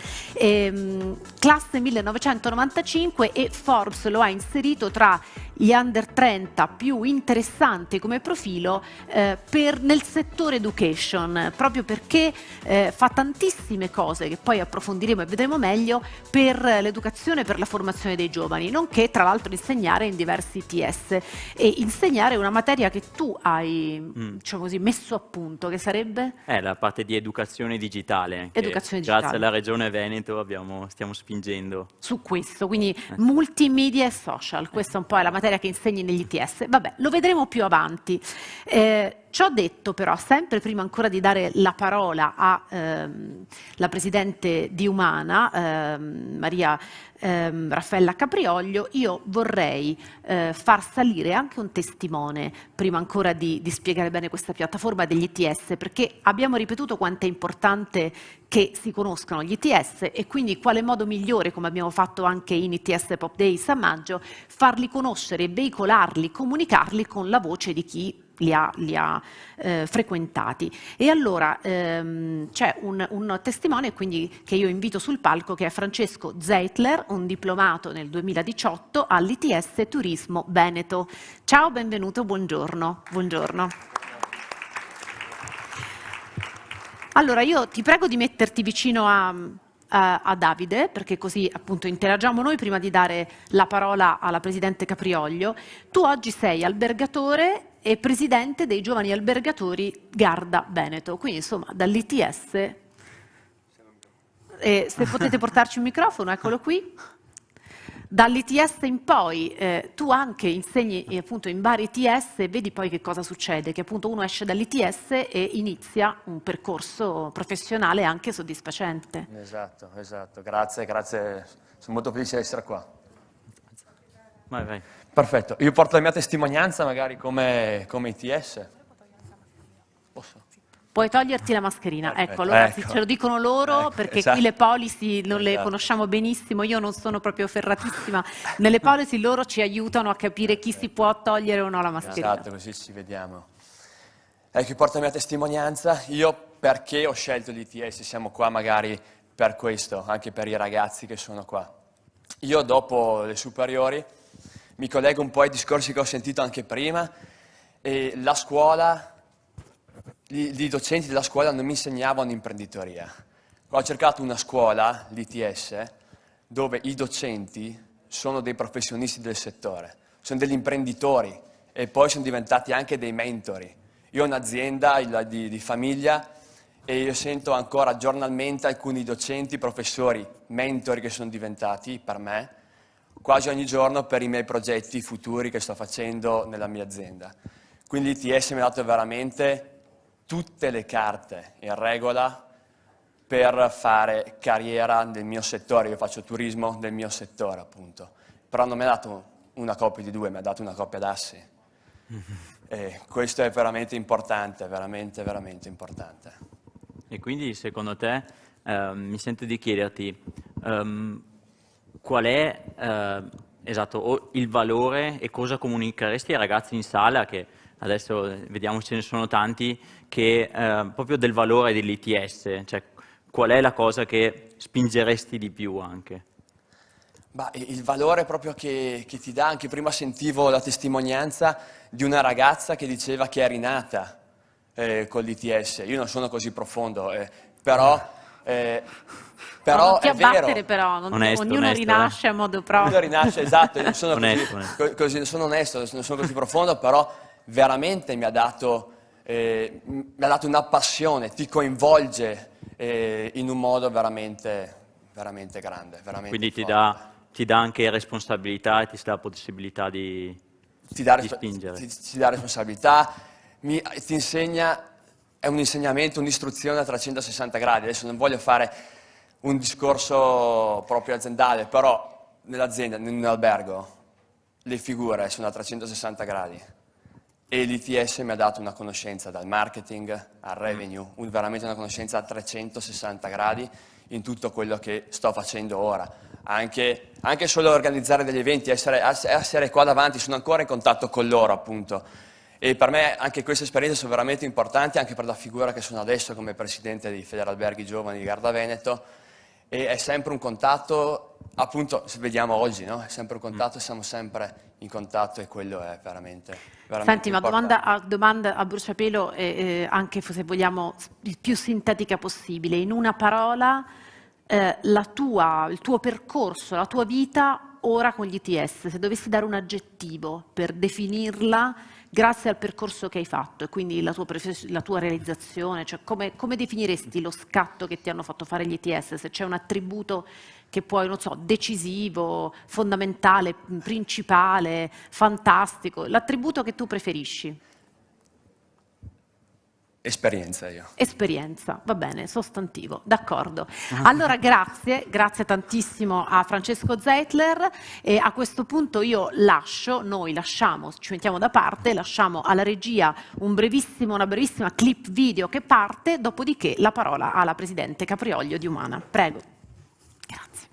Classe 1995 e Forbes lo ha inserito tra gli under 30 più interessanti come profilo nel settore education, proprio perché fa tantissime cose che poi approfondiremo e vedremo meglio per l'educazione e per la formazione dei giovani, nonché tra l'altro insegnare in diversi ITS e insegnare una materia che tu hai diciamo così, messo a punto, che sarebbe? La parte di educazione digitale. Educazione digitale. Grazie alla Regione Veneto stiamo spingendo. Su questo, quindi multimedia e social, questa un po' è la materia che insegni negli ITS. Vabbè, lo vedremo più avanti. Ciò detto però, sempre prima ancora di dare la parola alla Presidente di Umana, Maria Raffaella Caprioglio, io vorrei far salire anche un testimone, prima ancora di spiegare bene questa piattaforma degli ITS, perché abbiamo ripetuto quanto è importante che si conoscano gli ITS e quindi quale modo migliore, come abbiamo fatto anche in ITS Pop Days a maggio, farli conoscere, veicolarli, comunicarli con la voce di chi li ha frequentati. E allora c'è un testimone quindi che io invito sul palco, che è Francesco Zeitler, un diplomato nel 2018 all'ITS Turismo Veneto. Ciao, benvenuto, buongiorno. Buongiorno. Allora io ti prego di metterti vicino a Davide, perché così appunto interagiamo noi prima di dare la parola alla Presidente Caprioglio. Tu oggi sei albergatore e presidente dei giovani albergatori Garda Veneto, quindi insomma dall'ITS, se potete portarci un microfono, eccolo qui. Dall'ITS in poi tu anche insegni appunto in vari ITS e vedi poi che cosa succede, che appunto uno esce dall'ITS e inizia un percorso professionale anche soddisfacente. Esatto, grazie, sono molto felice di essere qua. Vai. Perfetto, io porto la mia testimonianza magari come ITS. Posso? Puoi toglierti la mascherina, Perfetto, ecco, allora ecco. ce lo dicono loro, perché esatto. qui le policy non le Esatto. conosciamo benissimo, io non sono proprio ferratissima, nelle policy loro ci aiutano a capire chi si può togliere o no la mascherina. Esatto, così ci vediamo. Ecco, io porto la mia testimonianza, io perché ho scelto l'ITS, siamo qua magari per questo, anche per i ragazzi che sono qua. Io dopo le superiori mi collego un po' ai discorsi che ho sentito anche prima e la scuola, i docenti della scuola non mi insegnavano imprenditoria. Ho cercato una scuola, l'ITS, dove i docenti sono dei professionisti del settore, sono degli imprenditori e poi sono diventati anche dei mentori. Io ho un'azienda di famiglia e io sento ancora giornalmente alcuni docenti, professori, mentori che sono diventati per me quasi ogni giorno per i miei progetti futuri che sto facendo nella mia azienda. Quindi l'ITS mi ha dato veramente tutte le carte in regola per fare carriera nel mio settore. Io faccio turismo nel mio settore, appunto. Però non mi ha dato una coppia di due, mi ha dato una coppia d'assi. E questo è veramente importante, veramente, veramente importante. E quindi secondo te, mi sento di chiederti, qual è esatto, il valore e cosa comunicheresti ai ragazzi in sala, che adesso vediamo ce ne sono tanti, che proprio del valore dell'ITS, cioè qual è la cosa che spingeresti di più anche? Bah, il valore proprio che ti dà, anche prima sentivo la testimonianza di una ragazza che diceva che è rinata con l'ITS. Io non sono così profondo, però non ti è abbattere vero. però, Onesto, ognuno onesto, rinasce a modo proprio. Ognuno rinasce, esatto, io non sono Onesto, così, sono onesto, non sono così profondo, però veramente mi ha dato una passione, ti coinvolge in un modo veramente, veramente grande. Veramente Quindi forte. ti dà anche responsabilità e ti dà la possibilità di spingere. Ti dà responsabilità, ti insegna, è un insegnamento, un'istruzione a 360 gradi. Adesso non voglio fare un discorso proprio aziendale, però nell'azienda, in un albergo, le figure sono a 360 gradi e l'ITS mi ha dato una conoscenza dal marketing al revenue, veramente una conoscenza a 360 gradi in tutto quello che sto facendo ora. Anche solo organizzare degli eventi, essere qua davanti, sono ancora in contatto con loro appunto. E per me anche queste esperienze sono veramente importanti, anche per la figura che sono adesso come presidente di Federalberghi Giovani di Garda Veneto. E è sempre un contatto, appunto, se vediamo oggi, no? È sempre un contatto, siamo sempre in contatto e quello è veramente Senti, ma importante. domanda a bruciapelo, anche se vogliamo il più sintetica possibile. In una parola, il tuo percorso, la tua vita ora con gli ITS, se dovessi dare un aggettivo per definirla grazie al percorso che hai fatto e quindi la tua realizzazione, cioè come definiresti lo scatto che ti hanno fatto fare gli ITS? Se c'è un attributo che puoi, non so, decisivo, fondamentale, principale, fantastico, l'attributo che tu preferisci? Esperienza io. Esperienza, va bene, sostantivo, d'accordo. Allora grazie tantissimo a Francesco Zeitler e a questo punto noi lasciamo, ci mettiamo da parte, lasciamo alla regia una brevissima clip video che parte, dopodiché la parola alla Presidente Caprioglio di Umana. Prego. Grazie.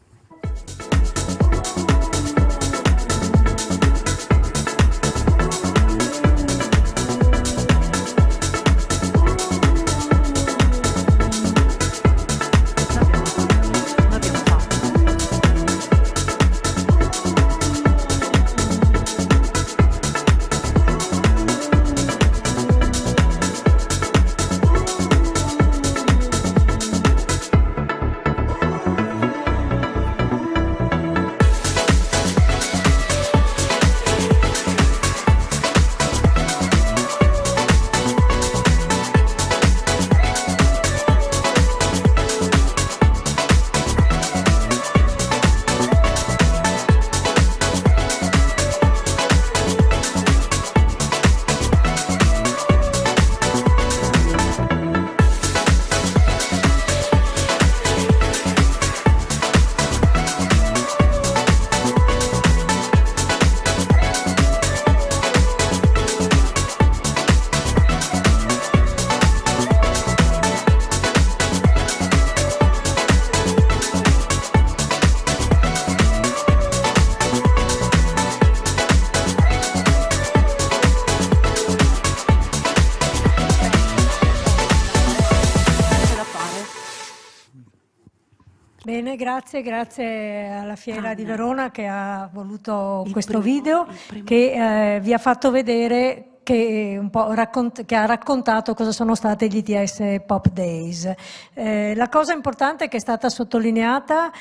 Bene, grazie alla Fiera di Verona che ha voluto questo video che vi ha fatto vedere che ha raccontato cosa sono state gli ITS Pop Days. La cosa importante che è stata sottolineata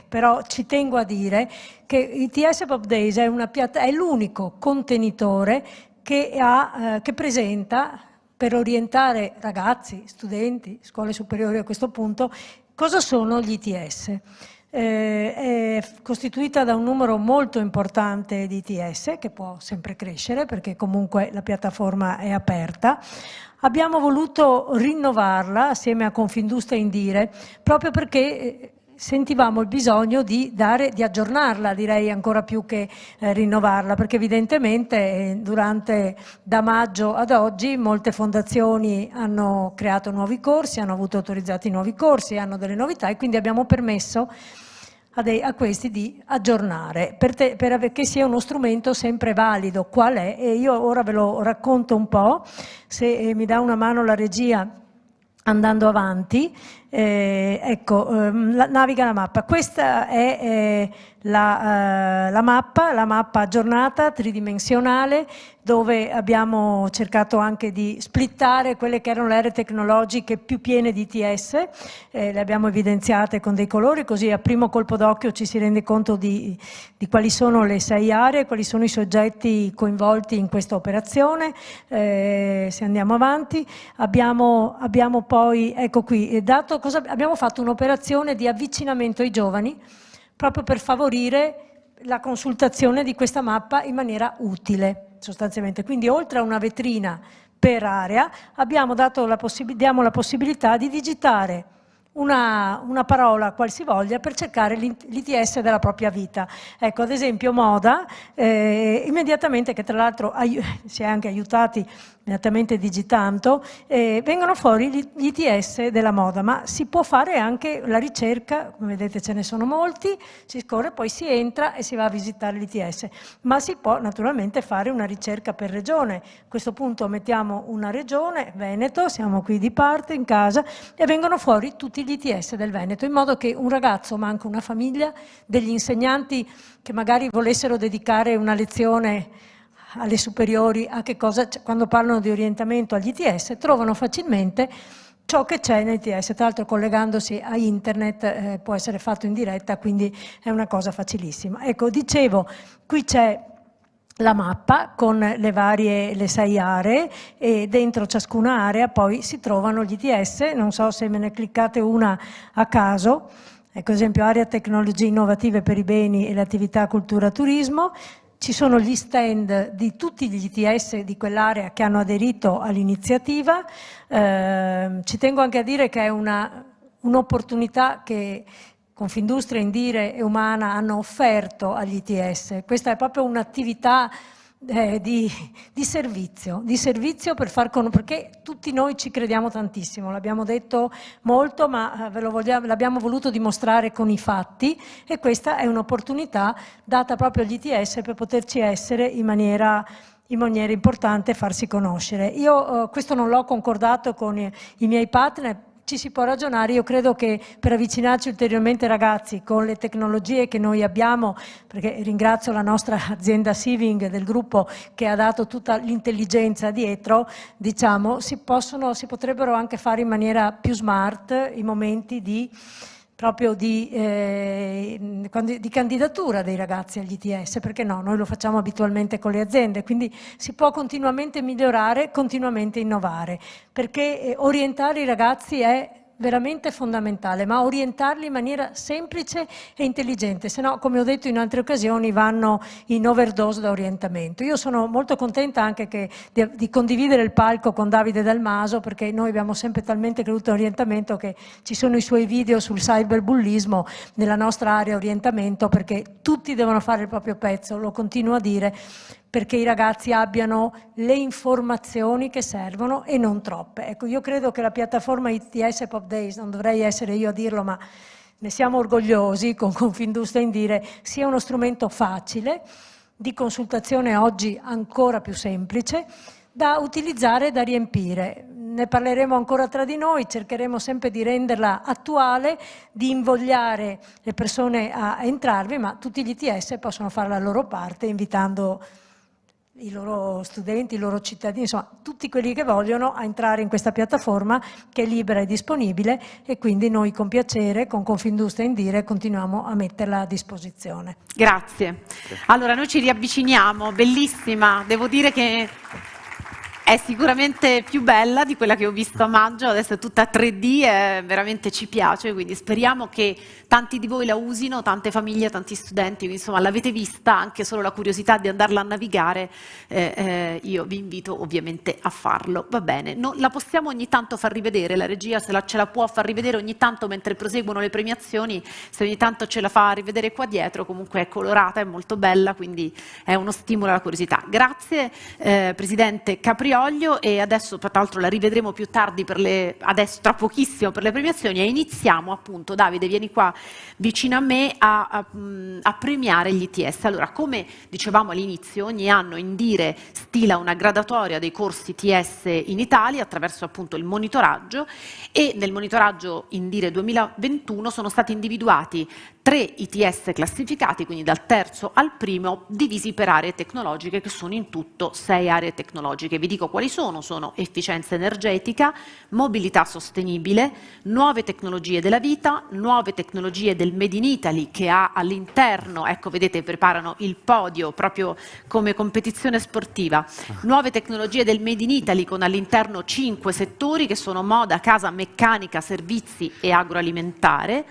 però ci tengo a dire che ITS Pop Days è l'unico contenitore che presenta per orientare ragazzi, studenti, scuole superiori a questo punto, cosa sono gli ITS. È costituita da un numero molto importante di ITS, che può sempre crescere perché comunque la piattaforma è aperta. Abbiamo voluto rinnovarla assieme a Confindustria Indire, proprio perché sentivamo il bisogno di aggiornarla, direi ancora più che rinnovarla, perché evidentemente da maggio ad oggi molte fondazioni hanno creato nuovi corsi, hanno avuto autorizzati nuovi corsi, hanno delle novità e quindi abbiamo permesso a questi di aggiornare perché sia uno strumento sempre valido. Qual è? E io ora ve lo racconto un po', se mi dà una mano la regia andando avanti. Naviga la mappa. Questa è la mappa aggiornata, tridimensionale, dove abbiamo cercato anche di splittare quelle che erano le aree tecnologiche più piene di ITS, le abbiamo evidenziate con dei colori, così a primo colpo d'occhio ci si rende conto di quali sono le 6 aree, quali sono i soggetti coinvolti in questa operazione. Se andiamo avanti, abbiamo poi, ecco qui, abbiamo fatto un'operazione di avvicinamento ai giovani, proprio per favorire la consultazione di questa mappa in maniera utile, sostanzialmente. Quindi oltre a una vetrina per area, diamo la possibilità di digitare una parola qualsivoglia per cercare l'ITS della propria vita. Ecco, ad esempio moda, immediatamente, che tra l'altro si è anche aiutati immediatamente digitando, vengono fuori gli ITS della moda, ma si può fare anche la ricerca, come vedete ce ne sono molti, si scorre, poi si entra e si va a visitare l'ITS, ma si può naturalmente fare una ricerca per regione. A questo punto mettiamo una regione, Veneto, siamo qui di parte in casa, e vengono fuori tutti gli ITS del Veneto, in modo che un ragazzo, ma anche una famiglia, degli insegnanti che magari volessero dedicare una lezione alle superiori a che cosa, quando parlano di orientamento agli ITS, trovano facilmente ciò che c'è nei ITS. Tra l'altro, collegandosi a internet può essere fatto in diretta, quindi è una cosa facilissima. Ecco, dicevo, qui c'è la mappa con le 6 aree, e dentro ciascuna area poi si trovano gli ITS. Non so se me ne cliccate una a caso. Ecco, ad esempio, area tecnologie innovative per i beni e le attività cultura turismo. Ci sono gli stand di tutti gli ITS di quell'area che hanno aderito all'iniziativa. Ci tengo anche a dire che è un'opportunità che Confindustria, Indire e Umana hanno offerto agli ITS. Questa è proprio un'attività di servizio per perché tutti noi ci crediamo tantissimo, l'abbiamo detto molto, ma l'abbiamo voluto dimostrare con i fatti, e questa è un'opportunità data proprio agli ITS per poterci essere in maniera importante e farsi conoscere. Io questo non l'ho concordato con i miei partner. Ci si può ragionare. Io credo che per avvicinarci ulteriormente ai ragazzi con le tecnologie che noi abbiamo, perché ringrazio la nostra azienda Siving del gruppo che ha dato tutta l'intelligenza dietro, diciamo, si potrebbero anche fare in maniera più smart i momenti di candidatura dei ragazzi agli ITS, perché no? Noi lo facciamo abitualmente con le aziende, quindi si può continuamente migliorare, continuamente innovare, perché orientare i ragazzi è veramente fondamentale, ma orientarli in maniera semplice e intelligente, se no, come ho detto in altre occasioni, vanno in overdose da orientamento. Io sono molto contenta anche di condividere il palco con Davide Dalmaso, perché noi abbiamo sempre talmente creduto all'orientamento che ci sono i suoi video sul cyberbullismo nella nostra area orientamento, perché tutti devono fare il proprio pezzo, lo continuo a dire, perché i ragazzi abbiano le informazioni che servono e non troppe. Ecco, io credo che la piattaforma ITS Pop Days, non dovrei essere io a dirlo, ma ne siamo orgogliosi con Confindustria Indire, sia uno strumento facile, di consultazione oggi ancora più semplice, da utilizzare e da riempire. Ne parleremo ancora tra di noi, cercheremo sempre di renderla attuale, di invogliare le persone a entrarvi, ma tutti gli ITS possono fare la loro parte invitando i loro studenti, i loro cittadini, insomma tutti quelli che vogliono a entrare in questa piattaforma che è libera e disponibile, e quindi noi con piacere, con Confindustria Indire, continuiamo a metterla a disposizione. Grazie. Allora noi ci riavviciniamo, bellissima, devo dire che è sicuramente più bella di quella che ho visto a maggio, adesso è tutta 3D e veramente ci piace, quindi speriamo che tanti di voi la usino, tante famiglie, tanti studenti, insomma l'avete vista, anche solo la curiosità di andarla a navigare, io vi invito ovviamente a farlo, va bene. La possiamo ogni tanto far rivedere, la regia ce la può far rivedere ogni tanto mentre proseguono le premiazioni, se ogni tanto ce la fa rivedere qua dietro, comunque è colorata, è molto bella, quindi è uno stimolo alla curiosità. Grazie Presidente Caprioglio, e adesso tra l'altro la rivedremo più tardi, adesso tra pochissimo per le premiazioni, e iniziamo appunto, Davide vieni qua vicino a me a premiare gli ITS. Allora, come dicevamo all'inizio, ogni anno Indire stila una gradatoria dei corsi ITS in Italia attraverso appunto il monitoraggio, e nel monitoraggio Indire 2021 sono stati individuati 3 ITS classificati, quindi dal terzo al primo, divisi per aree tecnologiche, che sono in tutto 6 aree tecnologiche. Vi dico quali sono: efficienza energetica, mobilità sostenibile, nuove tecnologie della vita, nuove tecnologie del Made in Italy, che ha all'interno, ecco vedete preparano il podio proprio come competizione sportiva, nuove tecnologie del Made in Italy con all'interno 5 settori che sono moda, casa, meccanica, servizi e agroalimentare,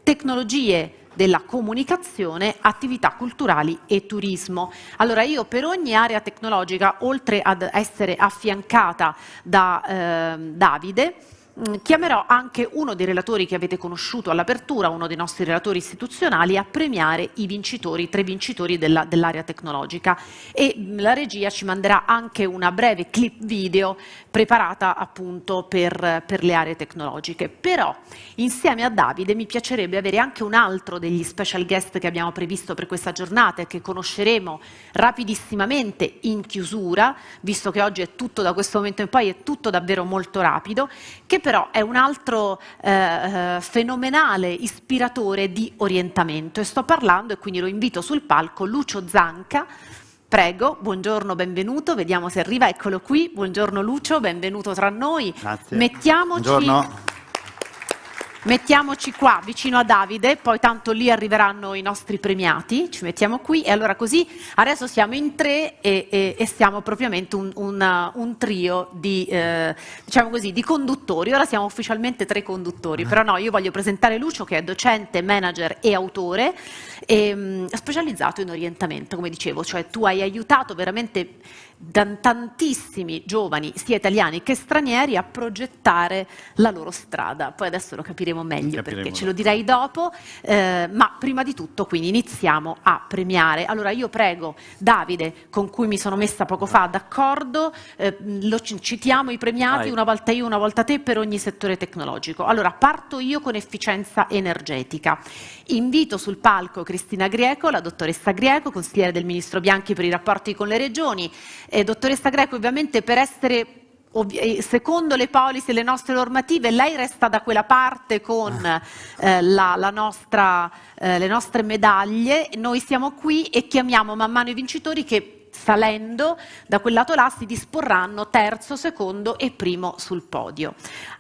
tecnologie della comunicazione, attività culturali e turismo. Allora io per ogni area tecnologica, oltre ad essere affiancata da Davide, chiamerò anche uno dei relatori che avete conosciuto all'apertura, uno dei nostri relatori istituzionali, a premiare i vincitori, 3 vincitori dell'area tecnologica, e la regia ci manderà anche una breve clip video preparata appunto per le aree tecnologiche. Però insieme a Davide mi piacerebbe avere anche un altro degli special guest che abbiamo previsto per questa giornata e che conosceremo rapidissimamente in chiusura, visto che oggi è tutto, da questo momento in poi è tutto davvero molto rapido, che però è un altro fenomenale ispiratore di orientamento, e sto parlando, e quindi lo invito sul palco, Lucio Zanca. Prego, buongiorno, benvenuto, vediamo se arriva, eccolo qui. Buongiorno Lucio, benvenuto tra noi. Grazie. Mettiamoci qua vicino a Davide, poi tanto lì arriveranno i nostri premiati, ci mettiamo qui, e allora così adesso siamo in 3 e siamo propriamente un trio di, diciamo così, di conduttori. Ora siamo ufficialmente 3 conduttori, però no, io voglio presentare Lucio, che è docente, manager e autore, specializzato in orientamento, come dicevo, cioè tu hai aiutato veramente tantissimi giovani, sia italiani che stranieri, a progettare la loro strada. Poi adesso lo capiremo meglio perché ce lo direi dopo, ma prima di tutto quindi iniziamo a premiare. Allora io prego Davide, con cui mi sono messa poco fa d'accordo, citiamo i premiati, una volta io, una volta te, per ogni settore tecnologico. Allora parto io con efficienza energetica. Invito sul palco Cristina Grieco, la dottoressa Grieco, consigliere del Ministro Bianchi per i rapporti con le regioni. Dottoressa Greco, ovviamente per essere secondo le policy e le nostre normative, lei resta da quella parte con le nostre medaglie, noi siamo qui e chiamiamo man mano i vincitori che, salendo da quel lato là, si disporranno terzo, secondo e primo sul podio.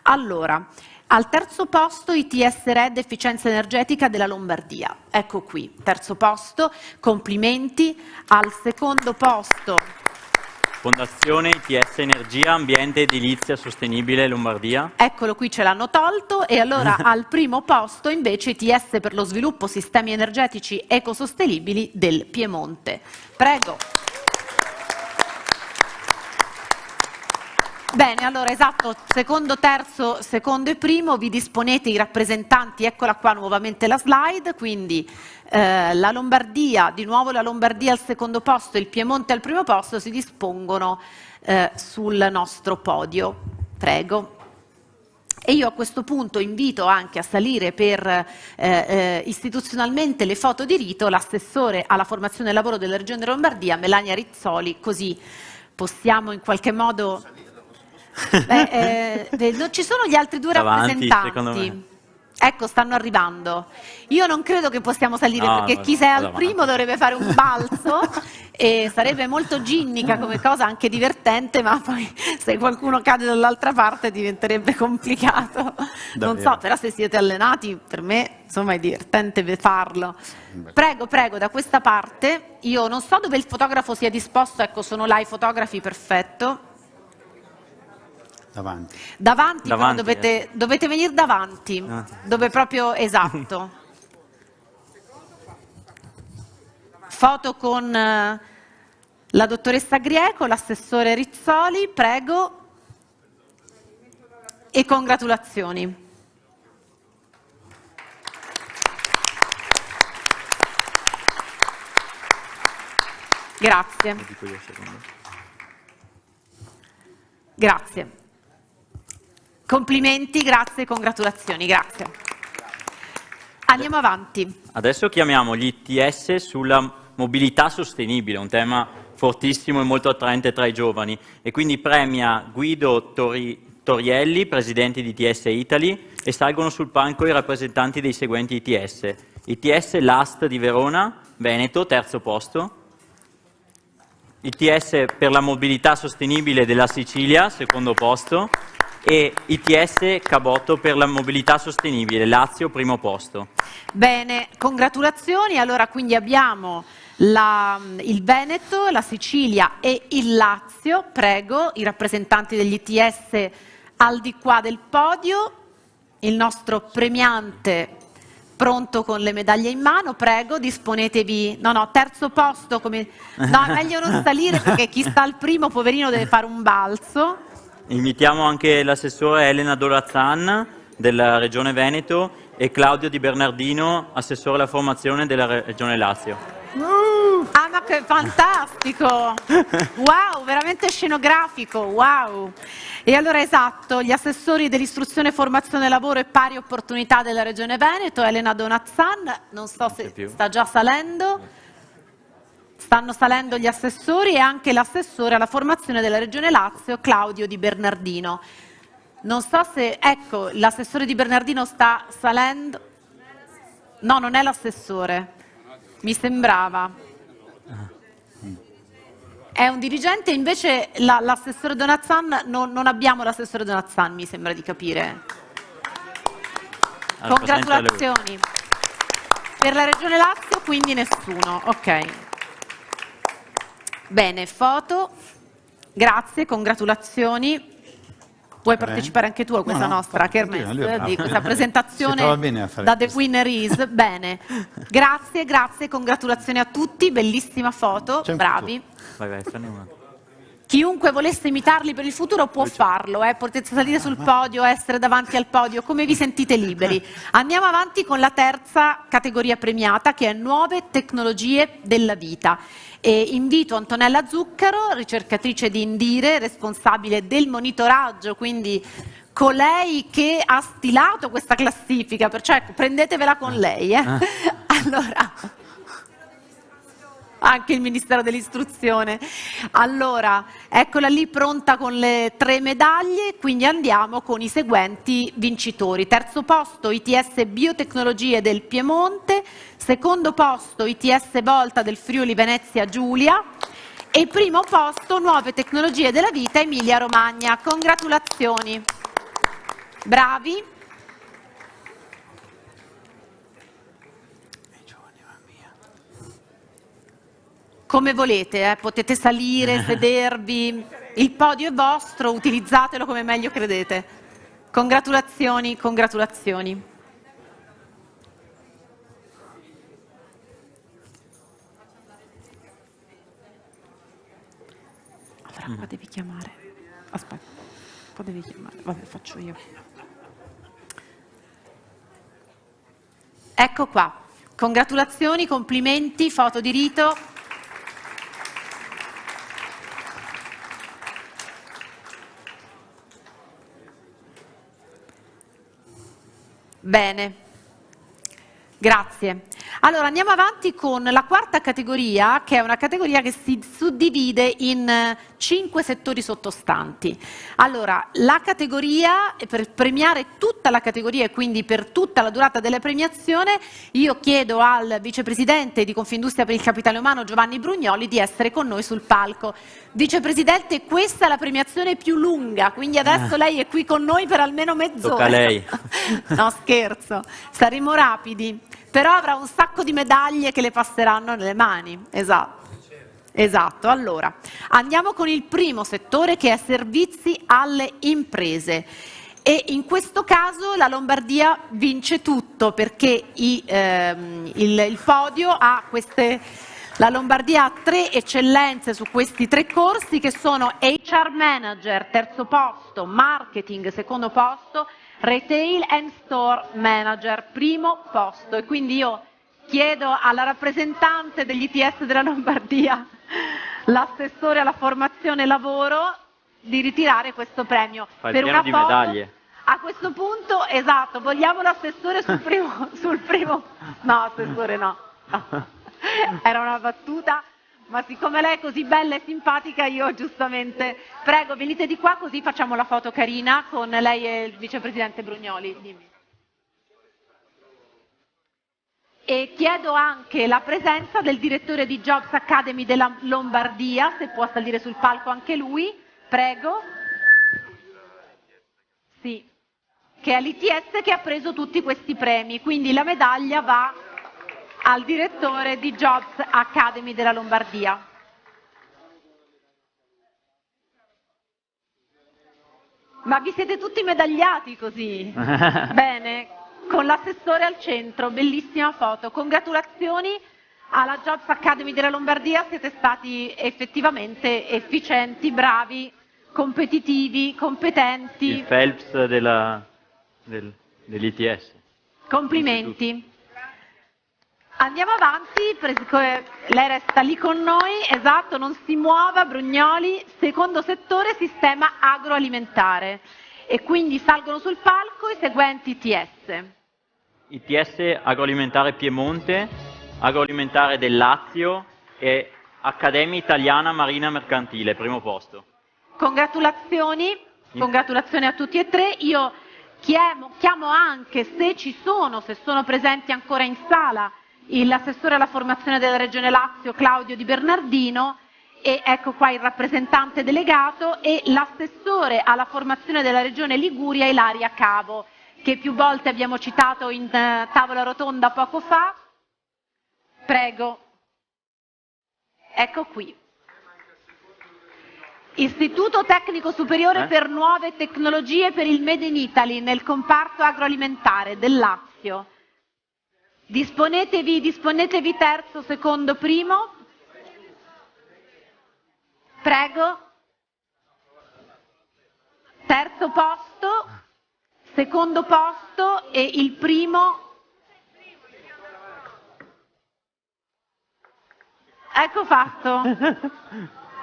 Allora, al terzo posto ITS Red Efficienza Energetica della Lombardia, ecco qui, terzo posto, complimenti. Al secondo posto Fondazione ITS Energia, Ambiente, Edilizia Sostenibile Lombardia. Eccolo qui, ce l'hanno tolto. E allora al primo posto invece ITS per lo sviluppo sistemi energetici ecosostenibili del Piemonte. Prego. Bene, allora esatto, secondo, terzo, secondo e primo vi disponete i rappresentanti, eccola qua nuovamente la slide, quindi la Lombardia, di nuovo la Lombardia al secondo posto e il Piemonte al primo posto si dispongono sul nostro podio. Prego. E io a questo punto invito anche a salire per istituzionalmente le foto di rito l'assessore alla formazione e lavoro della Regione Lombardia, Melania Rizzoli, così possiamo in qualche modo... non ci sono gli altri 2 rappresentanti. Ecco, stanno arrivando. Io non credo che possiamo salire, perché chi sei al primo dovrebbe fare un balzo e sarebbe molto ginnica come cosa, anche divertente, ma poi se qualcuno cade dall'altra parte diventerebbe complicato. Non so, però se siete allenati, per me insomma è divertente farlo. Prego, prego, da questa parte. Io non so dove il fotografo sia disposto, ecco, sono là i fotografi, perfetto. Davanti. Davanti, però Davanti, dovete venire davanti, dove proprio, esatto. Foto con la dottoressa Grieco, l'assessore Rizzoli, prego, e congratulazioni. Grazie. Grazie. Complimenti, grazie, congratulazioni, grazie. Andiamo avanti. Adesso chiamiamo gli ITS sulla mobilità sostenibile, un tema fortissimo e molto attraente tra i giovani, e quindi premia Guido Torielli, presidente di ITS Italy, e salgono sul palco i rappresentanti dei seguenti ITS. ITS Last di Verona, Veneto, terzo posto. ITS per la mobilità sostenibile della Sicilia, secondo posto. E ITS Cabotto per la mobilità sostenibile, Lazio, primo posto. Bene, congratulazioni. Allora, quindi abbiamo il Veneto, la Sicilia e il Lazio. Prego, i rappresentanti degli ITS al di qua del podio. Il nostro premiante pronto con le medaglie in mano, prego, disponetevi. No, terzo posto, come... No, è meglio non salire perché chi sta al primo, poverino, deve fare un balzo. Invitiamo anche l'assessore Elena Dolazzan della Regione Veneto e Claudio Di Bernardino, assessore alla formazione della Regione Lazio. Ah, ma che fantastico! Wow, veramente scenografico, wow! E allora, esatto, gli assessori dell'istruzione, formazione, lavoro e pari opportunità della Regione Veneto, Elena Donazzan, non so se sta già salendo. Stanno salendo gli assessori e anche l'assessore alla formazione della Regione Lazio, Claudio Di Bernardino. Non so se, ecco, l'assessore Di Bernardino sta salendo. No, non è l'assessore, mi sembrava. È un dirigente, invece l'assessore Donazzan, non abbiamo l'assessore Donazzan, mi sembra di capire. Congratulazioni. Per la Regione Lazio quindi nessuno, ok. Bene, foto, grazie, congratulazioni. Puoi partecipare anche tu a questa nostra kermesse, di questa presentazione da The Winner Is. Bene, grazie, congratulazioni a tutti, bellissima foto, bravi. Vai, fanne una. Chiunque volesse imitarli per il futuro può farlo, potete salire sul podio, essere davanti al podio, come vi sentite liberi. Andiamo avanti con la terza categoria premiata, che è Nuove tecnologie della vita. E invito Antonella Zuccaro, ricercatrice di Indire, responsabile del monitoraggio, quindi colei che ha stilato questa classifica, perciò ecco, prendetevela con lei. Allora, anche il Ministero dell'Istruzione. Allora, eccola lì pronta con le 3 medaglie, quindi andiamo con i seguenti vincitori. Terzo posto ITS Biotecnologie del Piemonte, secondo posto ITS Volta del Friuli Venezia Giulia e primo posto Nuove Tecnologie della Vita Emilia Romagna. Congratulazioni. Bravi. Come volete, potete salire, sedervi, il podio è vostro, utilizzatelo come meglio credete. Congratulazioni, congratulazioni. Allora, qua devi chiamare. Aspetta, qua devi chiamare. Vabbè, faccio io. Ecco qua. Congratulazioni, complimenti, foto di rito. Bene, grazie. Allora andiamo avanti con la quarta categoria, che è una categoria che si suddivide in 5 settori sottostanti. Allora, la categoria, per premiare tutta la categoria e quindi per tutta la durata della premiazione, io chiedo al vicepresidente di Confindustria per il Capitale Umano Giovanni Brugnoli di essere con noi sul palco. Vicepresidente, questa è la premiazione più lunga, quindi adesso lei è qui con noi per almeno mezz'ora. Tocca a lei. No, scherzo, saremo rapidi, però avrà un sacco di medaglie che le passeranno nelle mani, esatto. Esatto, allora andiamo con il primo settore che è servizi alle imprese e in questo caso la Lombardia vince tutto perché il podio ha la Lombardia ha 3 eccellenze su questi 3 corsi che sono HR Manager, terzo posto, Marketing, secondo posto, Retail and Store Manager, primo posto. E quindi io chiedo alla rappresentante degli ITS della Lombardia, l'assessore alla formazione e lavoro, di ritirare questo premio. Fai per il una pieno di foto. medaglie. A questo punto, esatto, vogliamo l'assessore sul primo... No, assessore no. Era una battuta, ma siccome lei è così bella e simpatica io giustamente... Prego, venite di qua così facciamo la foto carina con lei e il vicepresidente Brugnoli. Dimmi. E chiedo anche la presenza del direttore di Jobs Academy della Lombardia, se può salire sul palco anche lui, prego. Sì, che è l'ITS che ha preso tutti questi premi, quindi la medaglia va al direttore di Jobs Academy della Lombardia. Ma vi siete tutti medagliati così? Bene. Con l'assessore al centro, bellissima foto. Congratulazioni alla Jobs Academy della Lombardia, siete stati effettivamente efficienti, bravi, competitivi, competenti. Il Phelps dell'ITS. Complimenti. Andiamo avanti, lei resta lì con noi, esatto, non si muova, Brugnoli, secondo settore sistema agroalimentare. E quindi salgono sul palco i seguenti ITS. ITS agroalimentare Piemonte, agroalimentare del Lazio e Accademia Italiana Marina Mercantile, primo posto. Congratulazioni a tutti e 3. Io chiamo anche, se sono presenti ancora in sala, l'assessore alla formazione della Regione Lazio Claudio Di Bernardino e ecco qua il rappresentante delegato e l'assessore alla formazione della Regione Liguria Ilaria Cavo, che più volte abbiamo citato in tavola rotonda poco fa. Prego. Ecco qui. Istituto Tecnico Superiore per Nuove Tecnologie per il Made in Italy nel comparto agroalimentare del Lazio. Disponetevi terzo, secondo, primo. Prego. Terzo posto. Secondo posto e il primo, ecco fatto,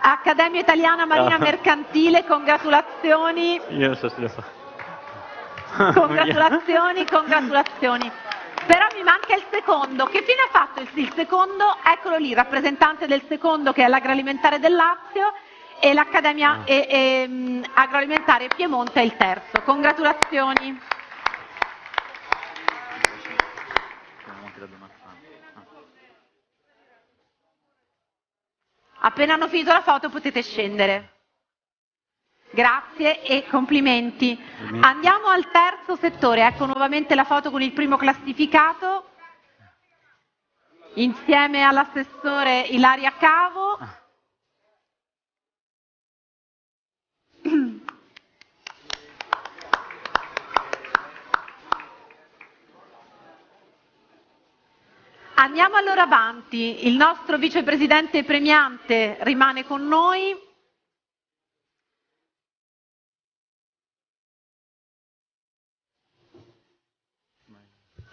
Accademia Italiana Marina Mercantile, congratulazioni, Io non so se lo fa. congratulazioni, però mi manca il secondo, che fine ha fatto il secondo? Eccolo lì, rappresentante del secondo che è l'Agroalimentare del Lazio, e l'Accademia Agroalimentare Piemonte è il terzo. Congratulazioni. Appena hanno finito la foto potete scendere. Grazie e complimenti. Andiamo al terzo settore. Ecco nuovamente la foto con il primo classificato insieme all'assessore Ilaria Cavo. Andiamo allora avanti, il nostro vicepresidente premiante rimane con noi.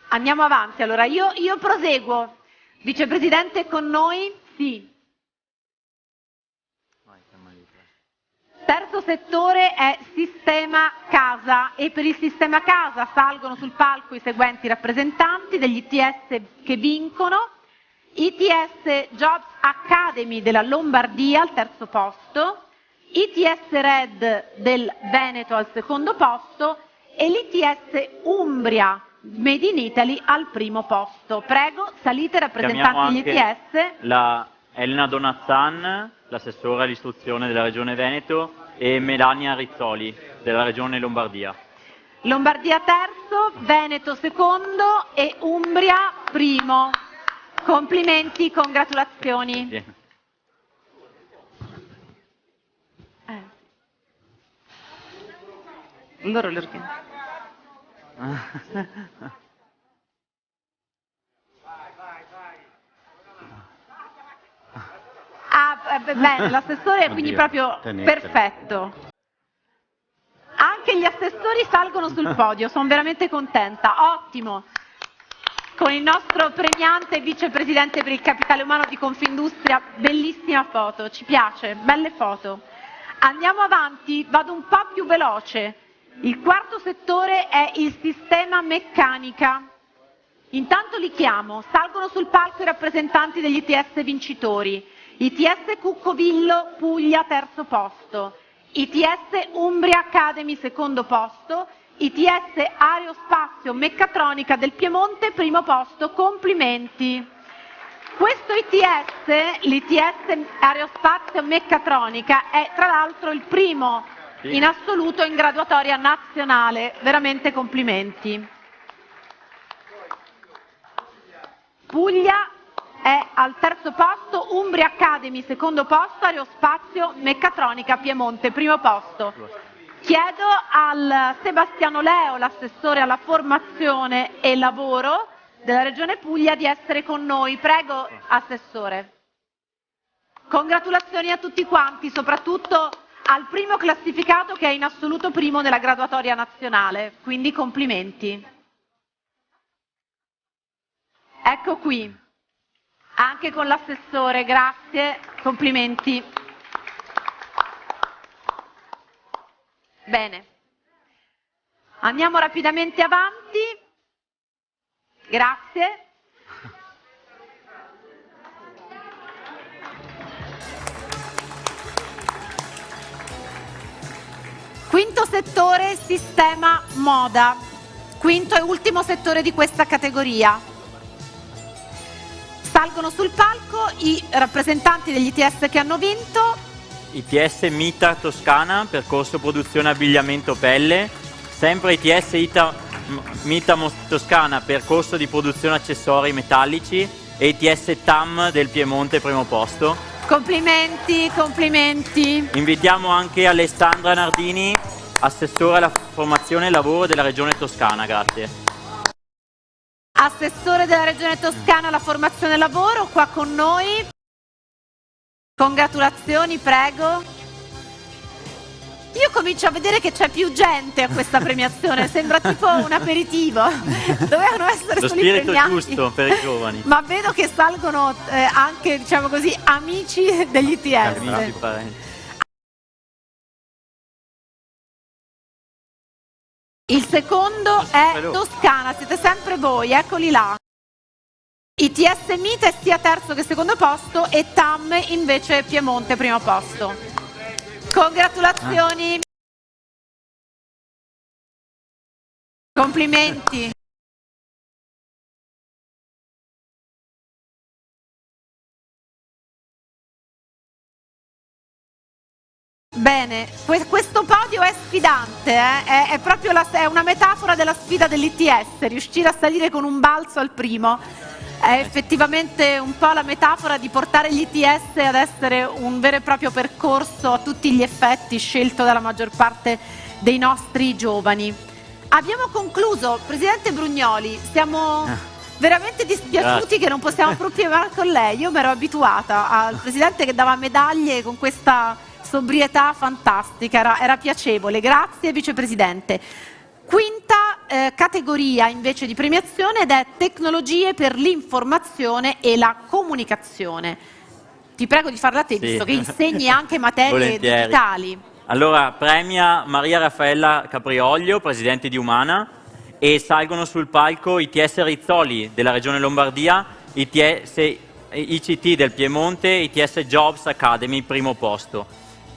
Andiamo avanti, allora io proseguo. Vicepresidente con noi? Sì. Terzo settore è sistema casa e per il sistema casa salgono sul palco i seguenti rappresentanti degli ITS che vincono. ITS Jobs Academy della Lombardia al terzo posto, ITS Red del Veneto al secondo posto e l'ITS Umbria Made in Italy al primo posto. Prego, salite rappresentanti degli ITS. La Elena Donazzan, l'assessore all'istruzione della Regione Veneto, e Melania Rizzoli della Regione Lombardia. Lombardia terzo, Veneto secondo e Umbria primo. Complimenti, congratulazioni. Sì. Loro le organizzano. Bene, l'assessore è quindi proprio perfetto. Anche gli assessori salgono sul podio, sono veramente contenta. Ottimo. Con il nostro premiante vicepresidente per il capitale umano di Confindustria, bellissima foto, ci piace, belle foto. Andiamo avanti, vado un po' più veloce. Il quarto settore è il sistema meccanica. Intanto li chiamo, salgono sul palco i rappresentanti degli ITS vincitori. ITS Cuccovillo Puglia terzo posto, ITS Umbria Academy secondo posto, ITS Aerospazio Meccatronica del Piemonte primo posto, complimenti. Questo ITS, l'ITS Aerospazio Meccatronica, è tra l'altro il primo in assoluto in graduatoria nazionale, veramente complimenti. Puglia è al terzo posto, Umbria Academy secondo posto, Aerospazio Meccatronica Piemonte primo posto. Chiedo al Sebastiano Leo, l'assessore alla formazione e lavoro della Regione Puglia, di essere con noi. Prego, assessore. Congratulazioni a tutti quanti, soprattutto al primo classificato che è in assoluto primo nella graduatoria nazionale, quindi complimenti. Ecco qui, anche con l'assessore, grazie, complimenti. Bene, andiamo rapidamente avanti, grazie. Quinto settore, sistema moda, quinto e ultimo settore di questa categoria. Salgono sul palco i rappresentanti degli ITS che hanno vinto. ITS Mita Toscana, percorso produzione abbigliamento pelle, sempre ITS Mita Toscana, percorso di produzione accessori metallici, e ITS TAM del Piemonte primo posto. Complimenti, complimenti. Invitiamo anche Alessandra Nardini, assessore alla formazione e lavoro della Regione Toscana, grazie. Assessore della Regione Toscana alla formazione e lavoro, qua con noi. Congratulazioni, prego. Io comincio a vedere che c'è più gente a questa premiazione, sembra tipo un aperitivo. Dovevano essere Lo solo spirito premiati. giusto per i giovani. Ma vedo che salgono anche, diciamo così, amici degli ITS. Amici, parenti. Il secondo è Toscana, siete sempre voi, eccoli là. ITS Mita è sia terzo che secondo posto e TAM invece Piemonte primo posto. Congratulazioni. Complimenti. Bene, questo podio è sfidante, è proprio è una metafora della sfida dell'ITS, riuscire a salire con un balzo al primo. È effettivamente un po' la metafora di portare gli ITS ad essere un vero e proprio percorso a tutti gli effetti scelto dalla maggior parte dei nostri giovani. Abbiamo concluso, Presidente Brugnoli, siamo veramente dispiaciuti che non possiamo proseguire con lei. Io mi ero abituata al Presidente che dava medaglie con questa sobrietà fantastica, era piacevole. Grazie Vicepresidente. Quinta categoria invece di premiazione ed è tecnologie per l'informazione e la comunicazione. Ti prego di farla te, visto che insegni anche materie digitali. Allora, premia Maria Raffaella Caprioglio, presidente di Umana, e salgono sul palco ITS Rizzoli della Regione Lombardia, ITS ICT del Piemonte, ITS Jobs Academy primo posto.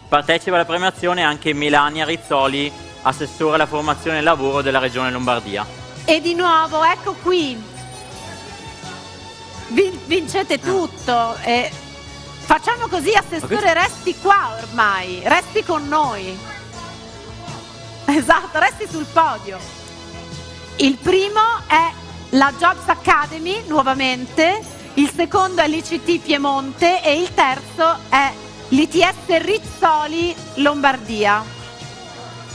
Partecipa alla premiazione anche Melania Rizzoli, assessore alla formazione e lavoro della Regione Lombardia. E di nuovo, ecco qui, vincete tutto. Facciamo così, assessore, resti qua ormai, resti con noi. Esatto, resti sul podio. Il primo è la Jobs Academy, nuovamente, il secondo è l'ICT Piemonte e il terzo è l'ITS Rizzoli Lombardia.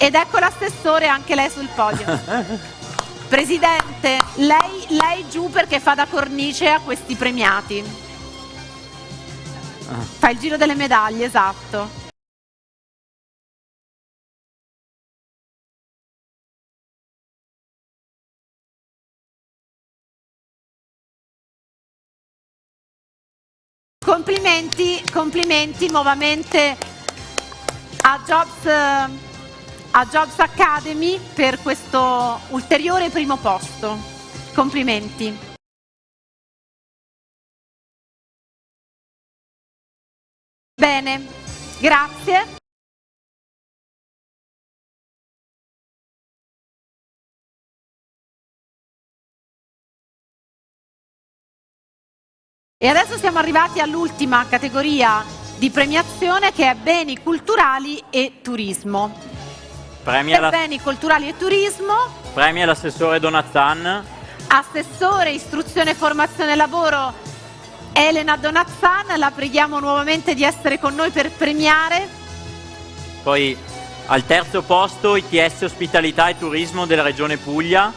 Ed ecco l'assessore, anche lei sul podio. Presidente, lei giù perché fa da cornice a questi premiati. Fa il giro delle medaglie, esatto. Complimenti nuovamente a Jobs Academy per questo ulteriore primo posto. Complimenti. Bene, grazie. E adesso siamo arrivati all'ultima categoria di premiazione, che è beni culturali e turismo. Per beni culturali e turismo premia l'assessore Donazzan. Assessore istruzione, formazione e lavoro Elena Donazzan, la preghiamo nuovamente di essere con noi per premiare. Poi al terzo posto ITS Ospitalità e Turismo della Regione Puglia,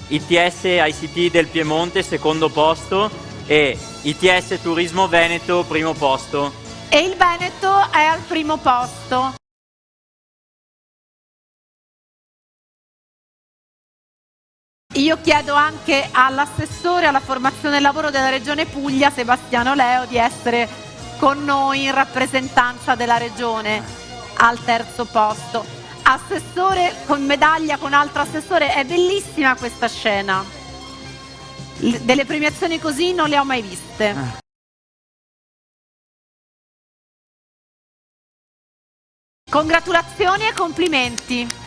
ITS ICT del Piemonte secondo posto e ITS Turismo Veneto primo posto. E il Veneto è al primo posto. Io chiedo anche all'assessore alla formazione e lavoro della Regione Puglia, Sebastiano Leo, di essere con noi in rappresentanza della Regione al terzo posto. Assessore con medaglia con altro assessore, è bellissima questa scena. Delle premiazioni così non le ho mai viste. Congratulazioni e complimenti.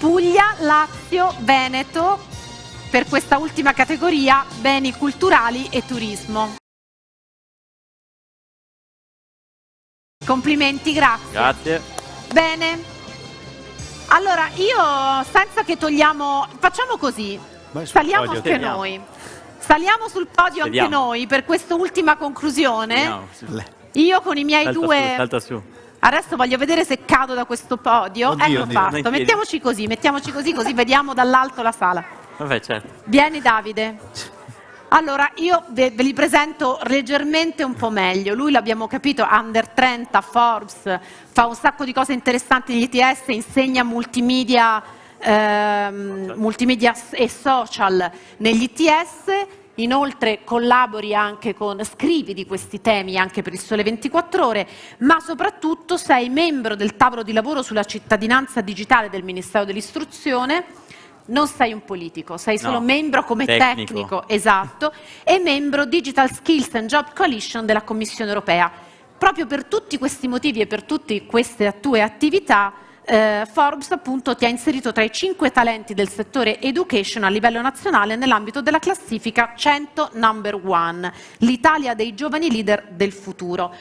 Puglia, Lazio, Veneto per questa ultima categoria, beni culturali e turismo. Complimenti, grazie. Grazie. Bene. Allora, io senza che togliamo, facciamo così, saliamo anche noi. Saliamo sul podio anche noi per questa ultima conclusione. Io con i miei due... Salta su. Adesso voglio vedere se cado da questo podio. Ecco fatto, mettiamoci così, così vediamo dall'alto la sala. Vabbè, certo. Vieni Davide. Allora, io ve li presento leggermente un po' meglio. Lui, l'abbiamo capito, under 30, Forbes, fa un sacco di cose interessanti negli ITS, insegna multimedia e social negli ITS. Inoltre collabori anche scrivi di questi temi anche per il Sole 24 Ore, ma soprattutto sei membro del tavolo di lavoro sulla cittadinanza digitale del Ministero dell'Istruzione. Non sei un politico, sei solo membro come tecnico, esatto, e membro Digital Skills and Job Coalition della Commissione Europea. Proprio per tutti questi motivi e per tutte queste tue attività, Forbes appunto ti ha inserito tra i 5 talenti del settore education a livello nazionale nell'ambito della classifica 100 number 1, l'Italia dei giovani leader del futuro.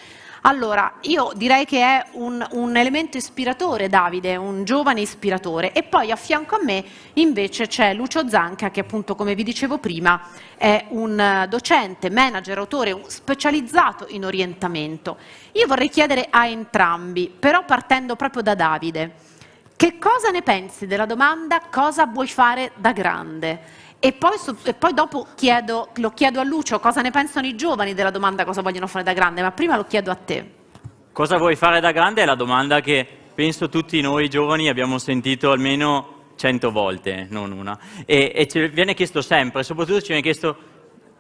Allora, io direi che è un elemento ispiratore, Davide, un giovane ispiratore, e poi a fianco a me invece c'è Lucio Zanca, che appunto, come vi dicevo prima, è un docente, manager, autore specializzato in orientamento. Io vorrei chiedere a entrambi, però partendo proprio da Davide, che cosa ne pensi della domanda cosa vuoi fare da grande? E poi dopo lo chiedo a Lucio cosa ne pensano i giovani della domanda cosa vogliono fare da grande, ma prima lo chiedo a te. Cosa vuoi fare da grande è la domanda che penso tutti noi giovani abbiamo sentito almeno 100 volte, non una. E ci viene chiesto sempre, soprattutto ci viene chiesto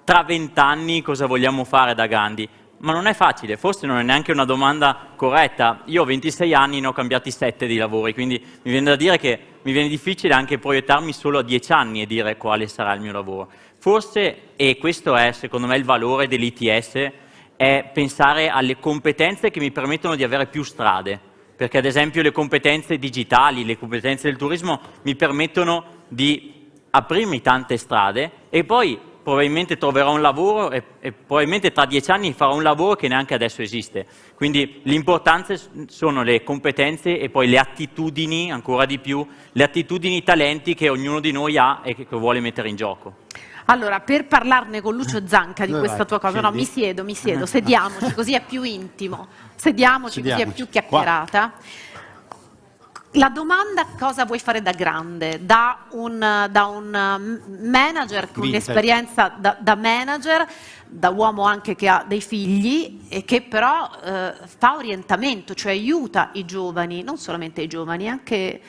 tra 20 anni cosa vogliamo fare da grandi. Ma non è facile, forse non è neanche una domanda corretta. Io ho 26 anni e ne ho cambiati 7 di lavori, quindi mi viene da dire che mi viene difficile anche proiettarmi solo a 10 anni e dire quale sarà il mio lavoro. Forse, e questo è secondo me il valore dell'ITS, è pensare alle competenze che mi permettono di avere più strade, perché ad esempio le competenze digitali, le competenze del turismo mi permettono di aprirmi tante strade e poi probabilmente troverò un lavoro e probabilmente tra 10 anni farò un lavoro che neanche adesso esiste. Quindi l'importanza sono le competenze e poi le attitudini, ancora di più, le attitudini, i talenti che ognuno di noi ha e che vuole mettere in gioco. Allora, per parlarne con Lucio Zanca di Dove questa vai? tua cosa, no, Scendi? mi siedo, sediamoci, così è più intimo, sediamoci così è più chiacchierata. La domanda: cosa vuoi fare da grande? Da un manager con un'esperienza da manager, da uomo anche che ha dei figli e che però fa orientamento, cioè aiuta i giovani, non solamente i giovani, anche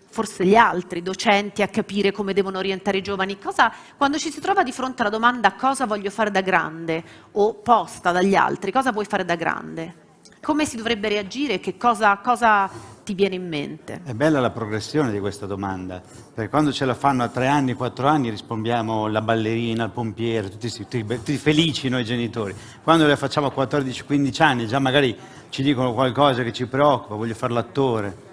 forse gli altri docenti a capire come devono orientare i giovani. Quando ci si trova di fronte alla domanda cosa voglio fare da grande, o posta dagli altri, cosa vuoi fare da grande? Come si dovrebbe reagire? Che cosa ti viene in mente? È bella la progressione di questa domanda, perché quando ce la fanno a 3 anni, 4 anni rispondiamo la ballerina, il pompiere, tutti felici noi genitori. Quando le facciamo a 14-15 anni già magari ci dicono qualcosa che ci preoccupa, voglio fare l'attore.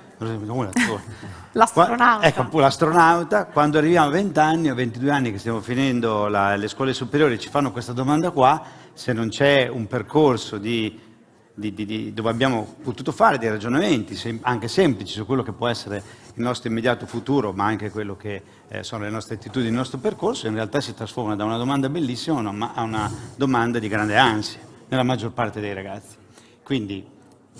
L'astronauta. Ecco, l'astronauta. Quando arriviamo a 20 anni o 22 anni che stiamo finendo le scuole superiori, ci fanno questa domanda qua, se non c'è un percorso dove abbiamo potuto fare dei ragionamenti anche semplici su quello che può essere il nostro immediato futuro, ma anche quello che sono le nostre attitudini, il nostro percorso, in realtà si trasforma da una domanda bellissima a una domanda di grande ansia nella maggior parte dei ragazzi. Quindi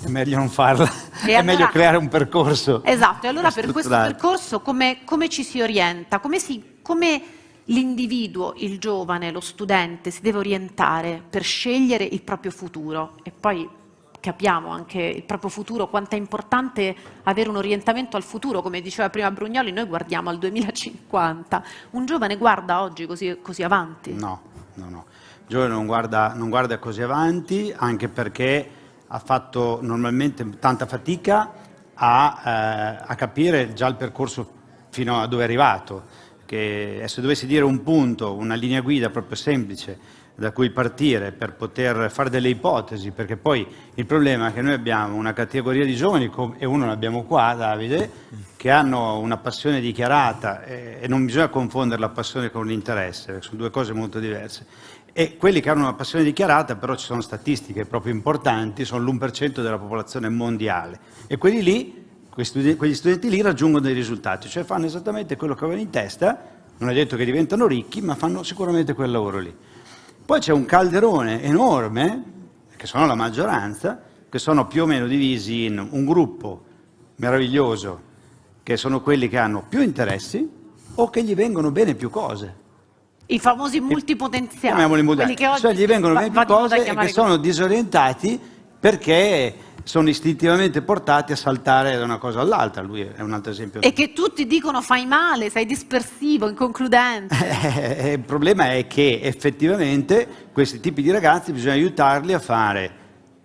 è meglio non farla, è meglio creare un percorso. Esatto, e allora per questo percorso come ci si orienta? Come l'individuo, il giovane, lo studente si deve orientare per scegliere il proprio futuro? E poi capiamo anche il proprio futuro, quanto è importante avere un orientamento al futuro. Come diceva prima Brugnoli, noi guardiamo al 2050. Un giovane guarda oggi così avanti? No. Il giovane non guarda così avanti, anche perché ha fatto normalmente tanta fatica a capire già il percorso fino a dove è arrivato. Che se dovessi dire un punto, una linea guida proprio semplice da cui partire per poter fare delle ipotesi, perché poi il problema è che noi abbiamo una categoria di giovani, e uno l'abbiamo qua, Davide, che hanno una passione dichiarata, e non bisogna confondere la passione con l'interesse, sono due cose molto diverse. E quelli che hanno una passione dichiarata, però ci sono statistiche proprio importanti, sono l'1% della popolazione mondiale, e quelli lì, quegli studenti lì raggiungono dei risultati, cioè fanno esattamente quello che avevano in testa, non è detto che diventano ricchi, ma fanno sicuramente quel lavoro lì. Poi c'è un calderone enorme, che sono la maggioranza, che sono più o meno divisi in un gruppo meraviglioso, che sono quelli che hanno più interessi o che gli vengono bene più cose. I famosi multipotenziali, Chiamiamoli quelli che oggi cioè gli vengono bene più cose e che sono disorientati perché sono istintivamente portati a saltare da una cosa all'altra. Lui è un altro esempio. E che tutti dicono fai male, sei dispersivo, inconcludente. Il problema è che effettivamente questi tipi di ragazzi bisogna aiutarli a fare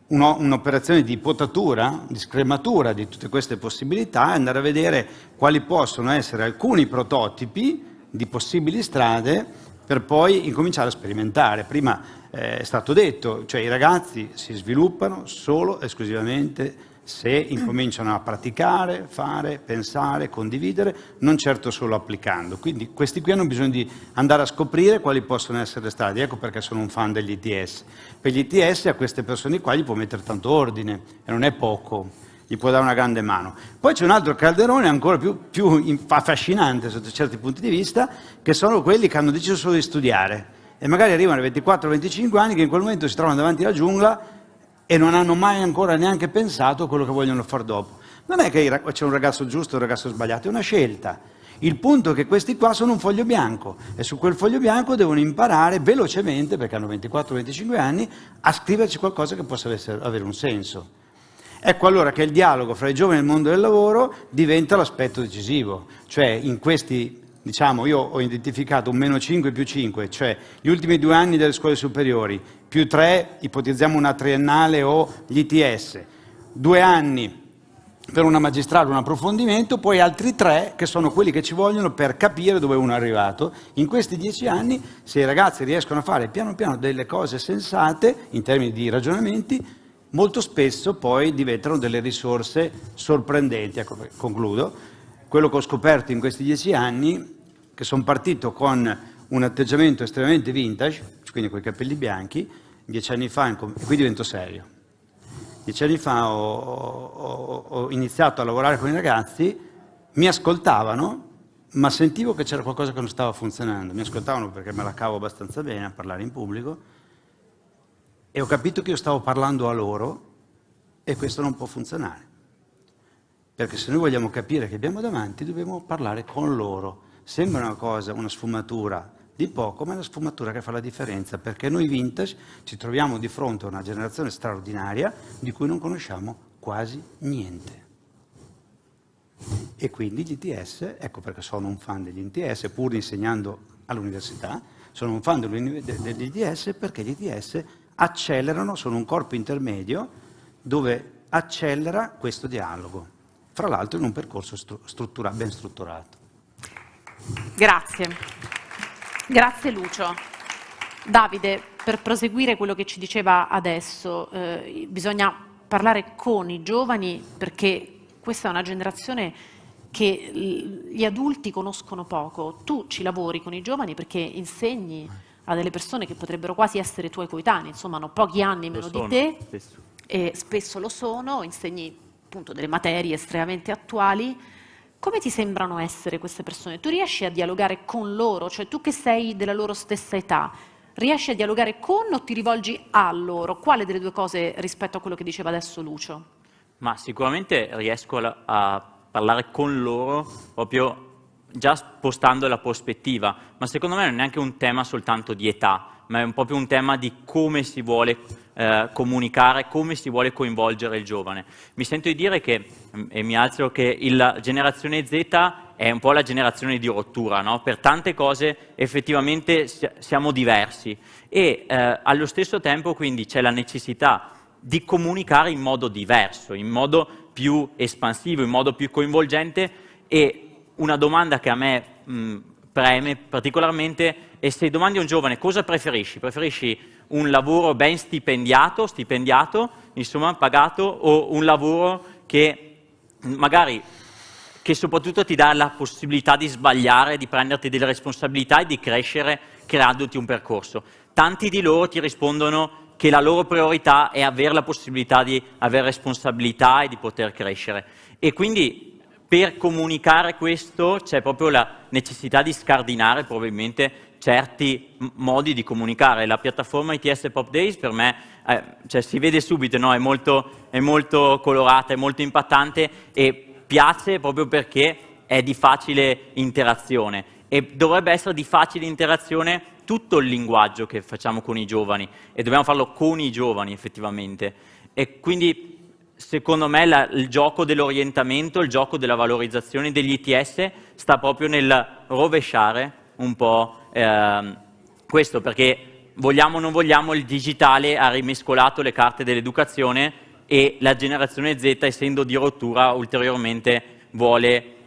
un'operazione di potatura, di scrematura di tutte queste possibilità e andare a vedere quali possono essere alcuni prototipi di possibili strade per poi incominciare a sperimentare. Prima è stato detto, cioè i ragazzi si sviluppano solo esclusivamente se incominciano a praticare, fare, pensare, condividere, non certo solo applicando. Quindi questi qui hanno bisogno di andare a scoprire quali possono essere le strade. Ecco perché sono un fan degli ITS. Per gli ITS a queste persone qua gli può mettere tanto ordine, e non è poco, gli può dare una grande mano. Poi c'è un altro calderone ancora più affascinante sotto certi punti di vista, che sono quelli che hanno deciso solo di studiare e magari arrivano ai 24-25 anni, che in quel momento si trovano davanti alla giungla e non hanno mai ancora neanche pensato a quello che vogliono fare dopo. Non è che c'è un ragazzo giusto e un ragazzo sbagliato, è una scelta. Il punto è che questi qua sono un foglio bianco e su quel foglio bianco devono imparare velocemente, perché hanno 24-25 anni, a scriverci qualcosa che possa avere un senso. Ecco allora che il dialogo fra i giovani e il mondo del lavoro diventa l'aspetto decisivo, cioè in questi, diciamo, io ho identificato un -5 più 5, cioè gli ultimi 2 anni delle scuole superiori, più 3, ipotizziamo una triennale o gli ITS, 2 anni per una magistrale, un approfondimento, poi altri 3 che sono quelli che ci vogliono per capire dove uno è arrivato. In questi 10 anni, se i ragazzi riescono a fare piano piano delle cose sensate, in termini di ragionamenti, molto spesso poi diventano delle risorse sorprendenti. Ecco, concludo. Quello che ho scoperto in questi 10 anni, che sono partito con un atteggiamento estremamente vintage, quindi con i capelli bianchi, 10 anni fa, e qui divento serio, 10 anni fa ho iniziato a lavorare con i ragazzi, mi ascoltavano, ma sentivo che c'era qualcosa che non stava funzionando. Mi ascoltavano perché me la cavo abbastanza bene a parlare in pubblico e ho capito che io stavo parlando a loro e questo non può funzionare. Perché se noi vogliamo capire che abbiamo davanti, dobbiamo parlare con loro. Sembra una cosa, una sfumatura di poco, ma è una sfumatura che fa la differenza, perché noi vintage ci troviamo di fronte a una generazione straordinaria di cui non conosciamo quasi niente. E quindi gli ITS, ecco perché sono un fan degli ITS, pur insegnando all'università, sono un fan degli ITS perché gli ITS accelerano, sono un corpo intermedio dove accelera questo dialogo, fra l'altro in un percorso ben strutturato. Grazie. Grazie Lucio. Davide, per proseguire quello che ci diceva adesso, bisogna parlare con i giovani perché questa è una generazione che gli adulti conoscono poco. Tu ci lavori con i giovani perché insegni a delle persone che potrebbero quasi essere tuoi coetanei, insomma hanno pochi anni meno di te, e spesso lo sono, insegni appunto delle materie estremamente attuali. Come ti sembrano essere queste persone? Tu riesci a dialogare con loro? Cioè tu che sei della loro stessa età, riesci a dialogare con o ti rivolgi a loro? Quale delle due cose rispetto a quello che diceva adesso Lucio? Ma sicuramente riesco a parlare con loro proprio già spostando la prospettiva, ma secondo me non è neanche un tema soltanto di età, ma è proprio un tema di come si vuole comunicare, come si vuole coinvolgere il giovane. Mi sento di dire che, e mi alzo, che la generazione Z è un po' la generazione di rottura, no? Per tante cose effettivamente siamo diversi e allo stesso tempo quindi c'è la necessità di comunicare in modo diverso, in modo più espansivo, in modo più coinvolgente. E una domanda che a me preme particolarmente è: se domandi a un giovane cosa preferisci? Preferisci un lavoro ben stipendiato, insomma pagato, o un lavoro che magari che soprattutto ti dà la possibilità di sbagliare, di prenderti delle responsabilità e di crescere creandoti un percorso? Tanti di loro ti rispondono che la loro priorità è avere la possibilità di avere responsabilità e di poter crescere. E quindi per comunicare questo c'è proprio la necessità di scardinare probabilmente certi modi di comunicare. La piattaforma ITS Pop Days per me cioè, si vede subito, no? È molto colorata, è molto impattante e piace proprio perché è di facile interazione e dovrebbe essere di facile interazione tutto il linguaggio che facciamo con i giovani e dobbiamo farlo con i giovani effettivamente. E quindi secondo me il gioco dell'orientamento, il gioco della valorizzazione degli ITS sta proprio nel rovesciare un po' questo, perché vogliamo o non vogliamo il digitale ha rimescolato le carte dell'educazione e la generazione Z, essendo di rottura, ulteriormente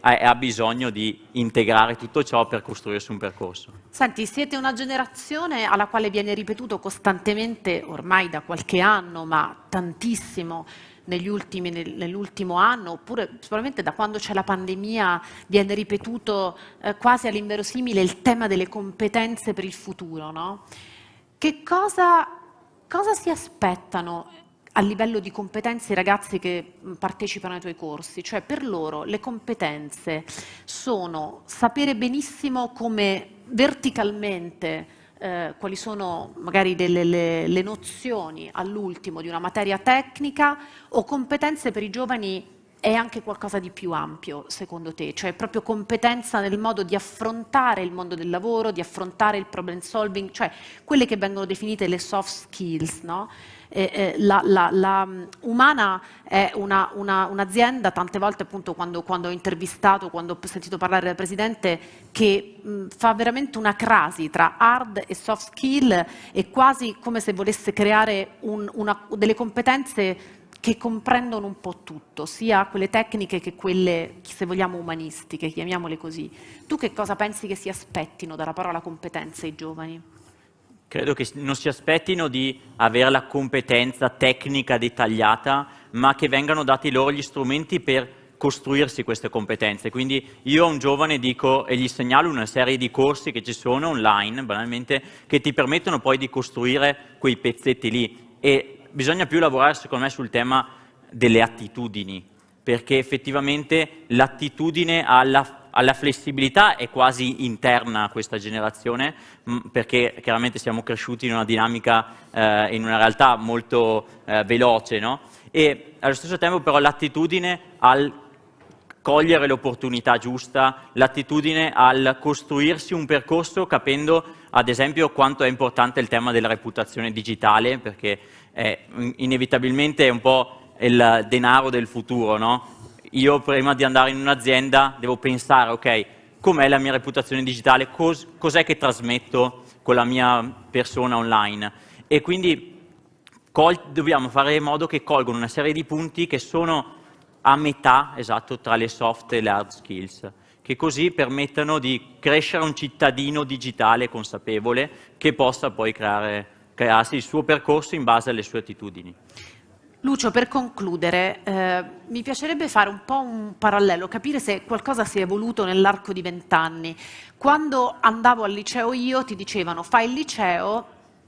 ha bisogno di integrare tutto ciò per costruirsi un percorso. Senti, siete una generazione alla quale viene ripetuto costantemente, ormai da qualche anno, ma tantissimo nell'ultimo anno, oppure probabilmente da quando c'è la pandemia, viene ripetuto quasi all'inverosimile il tema delle competenze per il futuro, no? Che cosa si aspettano a livello di competenze i ragazzi che partecipano ai tuoi corsi? Cioè per loro le competenze sono sapere benissimo come verticalmente quali sono magari le nozioni all'ultimo di una materia tecnica, o competenze per i giovani è anche qualcosa di più ampio secondo te? Cioè proprio competenza nel modo di affrontare il mondo del lavoro, di affrontare il problem solving, cioè quelle che vengono definite le soft skills, no? Umana è un'azienda, tante volte appunto quando ho intervistato, quando ho sentito parlare del Presidente, che fa veramente una crasi tra hard e soft skill, e quasi come se volesse creare delle competenze che comprendono un po' tutto, sia quelle tecniche che quelle, se vogliamo, umanistiche, chiamiamole così. Tu che cosa pensi che si aspettino dalla parola competenze i giovani? Credo che non si aspettino di avere la competenza tecnica dettagliata, ma che vengano dati loro gli strumenti per costruirsi queste competenze. Quindi io a un giovane dico e gli segnalo una serie di corsi che ci sono online, banalmente, che ti permettono poi di costruire quei pezzetti lì. E bisogna più lavorare, secondo me, sul tema delle attitudini, perché effettivamente l'attitudine alla alla flessibilità è quasi interna a questa generazione, perché chiaramente siamo cresciuti in una dinamica, in una realtà molto veloce, no? E allo stesso tempo però l'attitudine al cogliere l'opportunità giusta, l'attitudine al costruirsi un percorso capendo ad esempio quanto è importante il tema della reputazione digitale, perché inevitabilmente è un po' il denaro del futuro, no? Io prima di andare in un'azienda devo pensare, ok, com'è la mia reputazione digitale, cos'è che trasmetto con la mia persona online, e quindi dobbiamo fare in modo che colgano una serie di punti che sono a metà, esatto, tra le soft e le hard skills, che così permettano di crescere un cittadino digitale consapevole che possa poi crearsi il suo percorso in base alle sue attitudini. Lucio, per concludere, mi piacerebbe fare un po' un parallelo, capire se qualcosa si è evoluto nell'arco di 20 anni. Quando andavo al liceo io ti dicevano fai il liceo,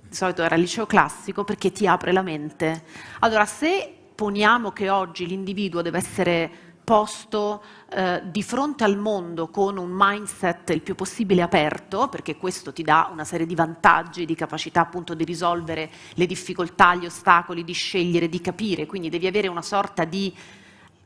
di solito era il liceo classico, perché ti apre la mente. Allora, se poniamo che oggi l'individuo deve essere posto di fronte al mondo con un mindset il più possibile aperto, perché questo ti dà una serie di vantaggi, di capacità appunto di risolvere le difficoltà, gli ostacoli, di scegliere, di capire, quindi devi avere una sorta di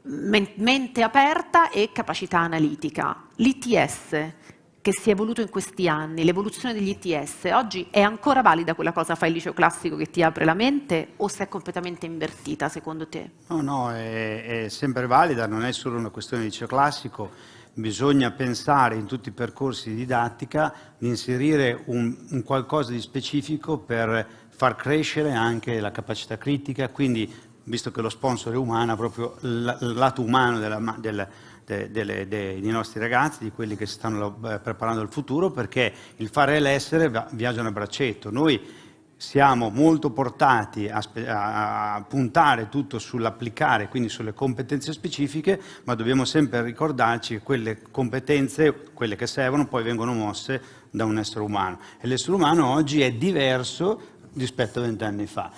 mente aperta e capacità analitica. L'ITS che si è evoluto in questi anni, l'evoluzione degli ITS, oggi è ancora valida quella cosa, fai il liceo classico che ti apre la mente, o si è completamente invertita secondo te? No, è sempre valida, non è solo una questione di liceo classico, bisogna pensare in tutti i percorsi di didattica di inserire un qualcosa di specifico per far crescere anche la capacità critica, quindi visto che lo sponsor è umano, proprio il lato umano dei nostri ragazzi, di quelli che si stanno preparando al futuro, perché il fare e l'essere viaggiano a braccetto. Noi siamo molto portati a puntare tutto sull'applicare, quindi sulle competenze specifiche, ma dobbiamo sempre ricordarci che quelle competenze, quelle che servono, poi vengono mosse da un essere umano. E l'essere umano oggi è diverso rispetto a 20 anni fa.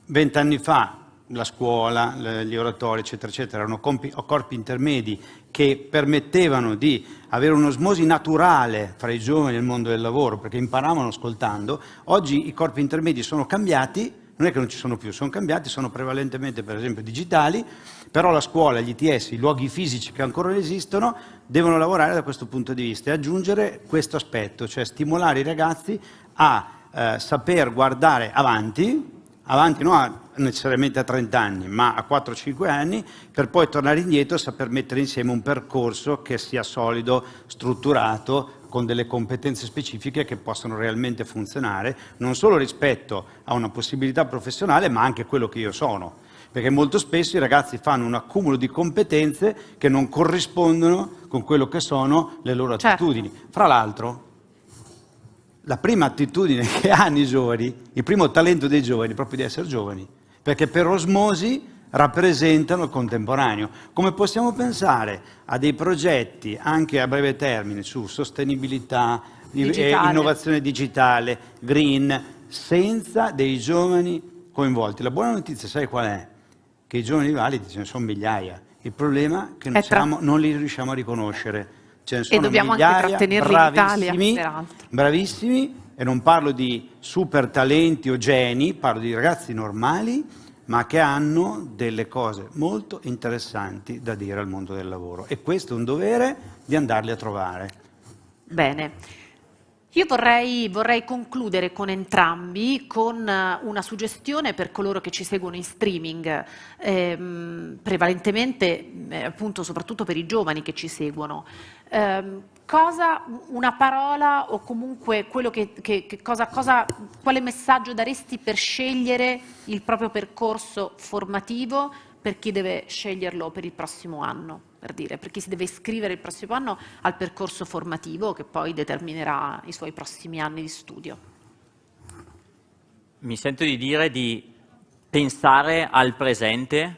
20 anni fa la scuola, gli oratori, eccetera, eccetera, erano corpi intermedi che permettevano di avere un'osmosi naturale fra i giovani e il mondo del lavoro, perché imparavano ascoltando. Oggi i corpi intermedi sono cambiati, non è che non ci sono più, sono cambiati, sono prevalentemente per esempio digitali, però la scuola, gli ITS, i luoghi fisici che ancora esistono, devono lavorare da questo punto di vista e aggiungere questo aspetto, cioè stimolare i ragazzi a saper guardare avanti non necessariamente a 30 anni, ma a 4-5 anni, per poi tornare indietro e saper mettere insieme un percorso che sia solido, strutturato, con delle competenze specifiche che possano realmente funzionare, non solo rispetto a una possibilità professionale, ma anche quello che io sono. Perché molto spesso i ragazzi fanno un accumulo di competenze che non corrispondono con quello che sono le loro attitudini. Fra l'altro, la prima attitudine che hanno i giovani, il primo talento dei giovani è proprio di essere giovani, perché per osmosi rappresentano il contemporaneo. Come possiamo pensare a dei progetti anche a breve termine su sostenibilità, innovazione digitale, green, senza dei giovani coinvolti? La buona notizia, sai qual è? Che i giovani validi ce ne sono migliaia. Il problema è che non li riusciamo a riconoscere. Ce ne sono e dobbiamo migliaia, anche trattenerli in Italia, peraltro. Bravissimi, e non parlo di super talenti o geni, parlo di ragazzi normali, ma che hanno delle cose molto interessanti da dire al mondo del lavoro. E questo è un dovere di andarli a trovare. Bene. Io vorrei concludere con entrambi con una suggestione per coloro che ci seguono in streaming, prevalentemente appunto soprattutto per i giovani che ci seguono. Una parola o comunque quello quale messaggio daresti per scegliere il proprio percorso formativo per chi deve sceglierlo per il prossimo anno? Per chi si deve iscrivere il prossimo anno al percorso formativo che poi determinerà i suoi prossimi anni di studio. Mi sento di dire di pensare al presente,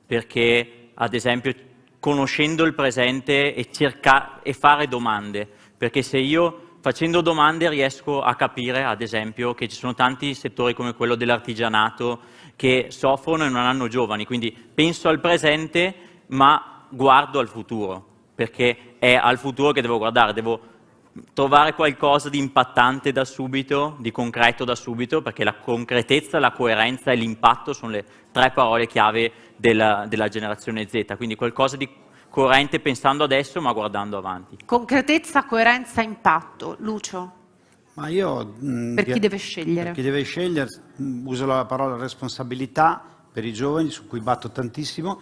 perché ad esempio conoscendo il presente e fare domande, perché se io facendo domande riesco a capire ad esempio che ci sono tanti settori come quello dell'artigianato che soffrono e non hanno giovani, quindi penso al presente ma guardo al futuro, perché è al futuro che devo guardare, devo trovare qualcosa di impattante da subito, di concreto da subito, perché la concretezza, la coerenza e l'impatto sono le 3 parole chiave della generazione Z, quindi qualcosa di coerente pensando adesso ma guardando avanti. Concretezza, coerenza, impatto. Lucio? Ma io, Per chi deve scegliere? Per chi deve scegliere uso la parola responsabilità per i giovani, su cui batto tantissimo,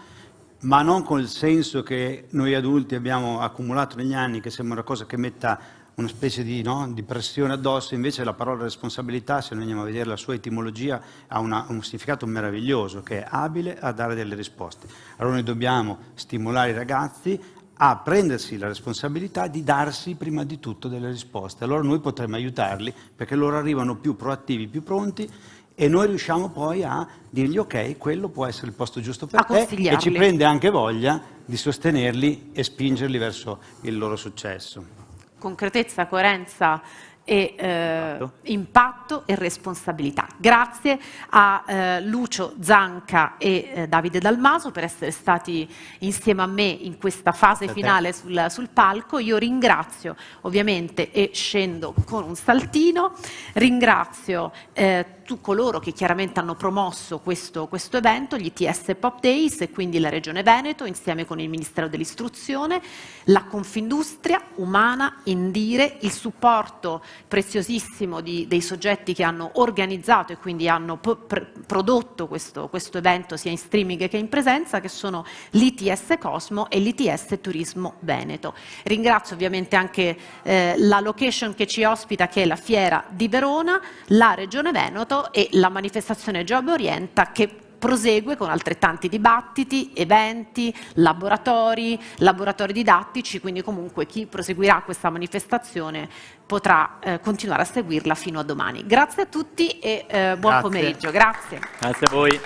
ma non col senso che noi adulti abbiamo accumulato negli anni, che sembra una cosa che metta una specie di pressione addosso. Invece la parola responsabilità, se noi andiamo a vedere la sua etimologia, ha un significato meraviglioso, che è abile a dare delle risposte. Allora noi dobbiamo stimolare i ragazzi a prendersi la responsabilità di darsi prima di tutto delle risposte. Allora noi potremo aiutarli, perché loro arrivano più proattivi, più pronti, e noi riusciamo poi a dirgli ok, quello può essere il posto giusto per te, e ci prende anche voglia di sostenerli e spingerli verso il loro successo. Concretezza, coerenza e impatto e responsabilità. Grazie a Lucio Zanca e Davide Dalmaso per essere stati insieme a me in questa fase finale sul palco. Io ringrazio ovviamente, e scendo con un saltino, ringrazio coloro che chiaramente hanno promosso questo evento, gli ITS Pop Days, e quindi la Regione Veneto insieme con il Ministero dell'Istruzione, la Confindustria, Umana, Indire, il supporto preziosissimo dei soggetti che hanno organizzato e quindi hanno prodotto questo evento sia in streaming che in presenza, che sono l'ITS Cosmo e l'ITS Turismo Veneto. Ringrazio ovviamente anche la location che ci ospita, che è la Fiera di Verona, la Regione Veneto e la manifestazione Job Orienta, che prosegue con altrettanti dibattiti, eventi, laboratori didattici, quindi comunque chi proseguirà questa manifestazione potrà continuare a seguirla fino a domani. Grazie a tutti e buon pomeriggio. Grazie. Grazie a voi.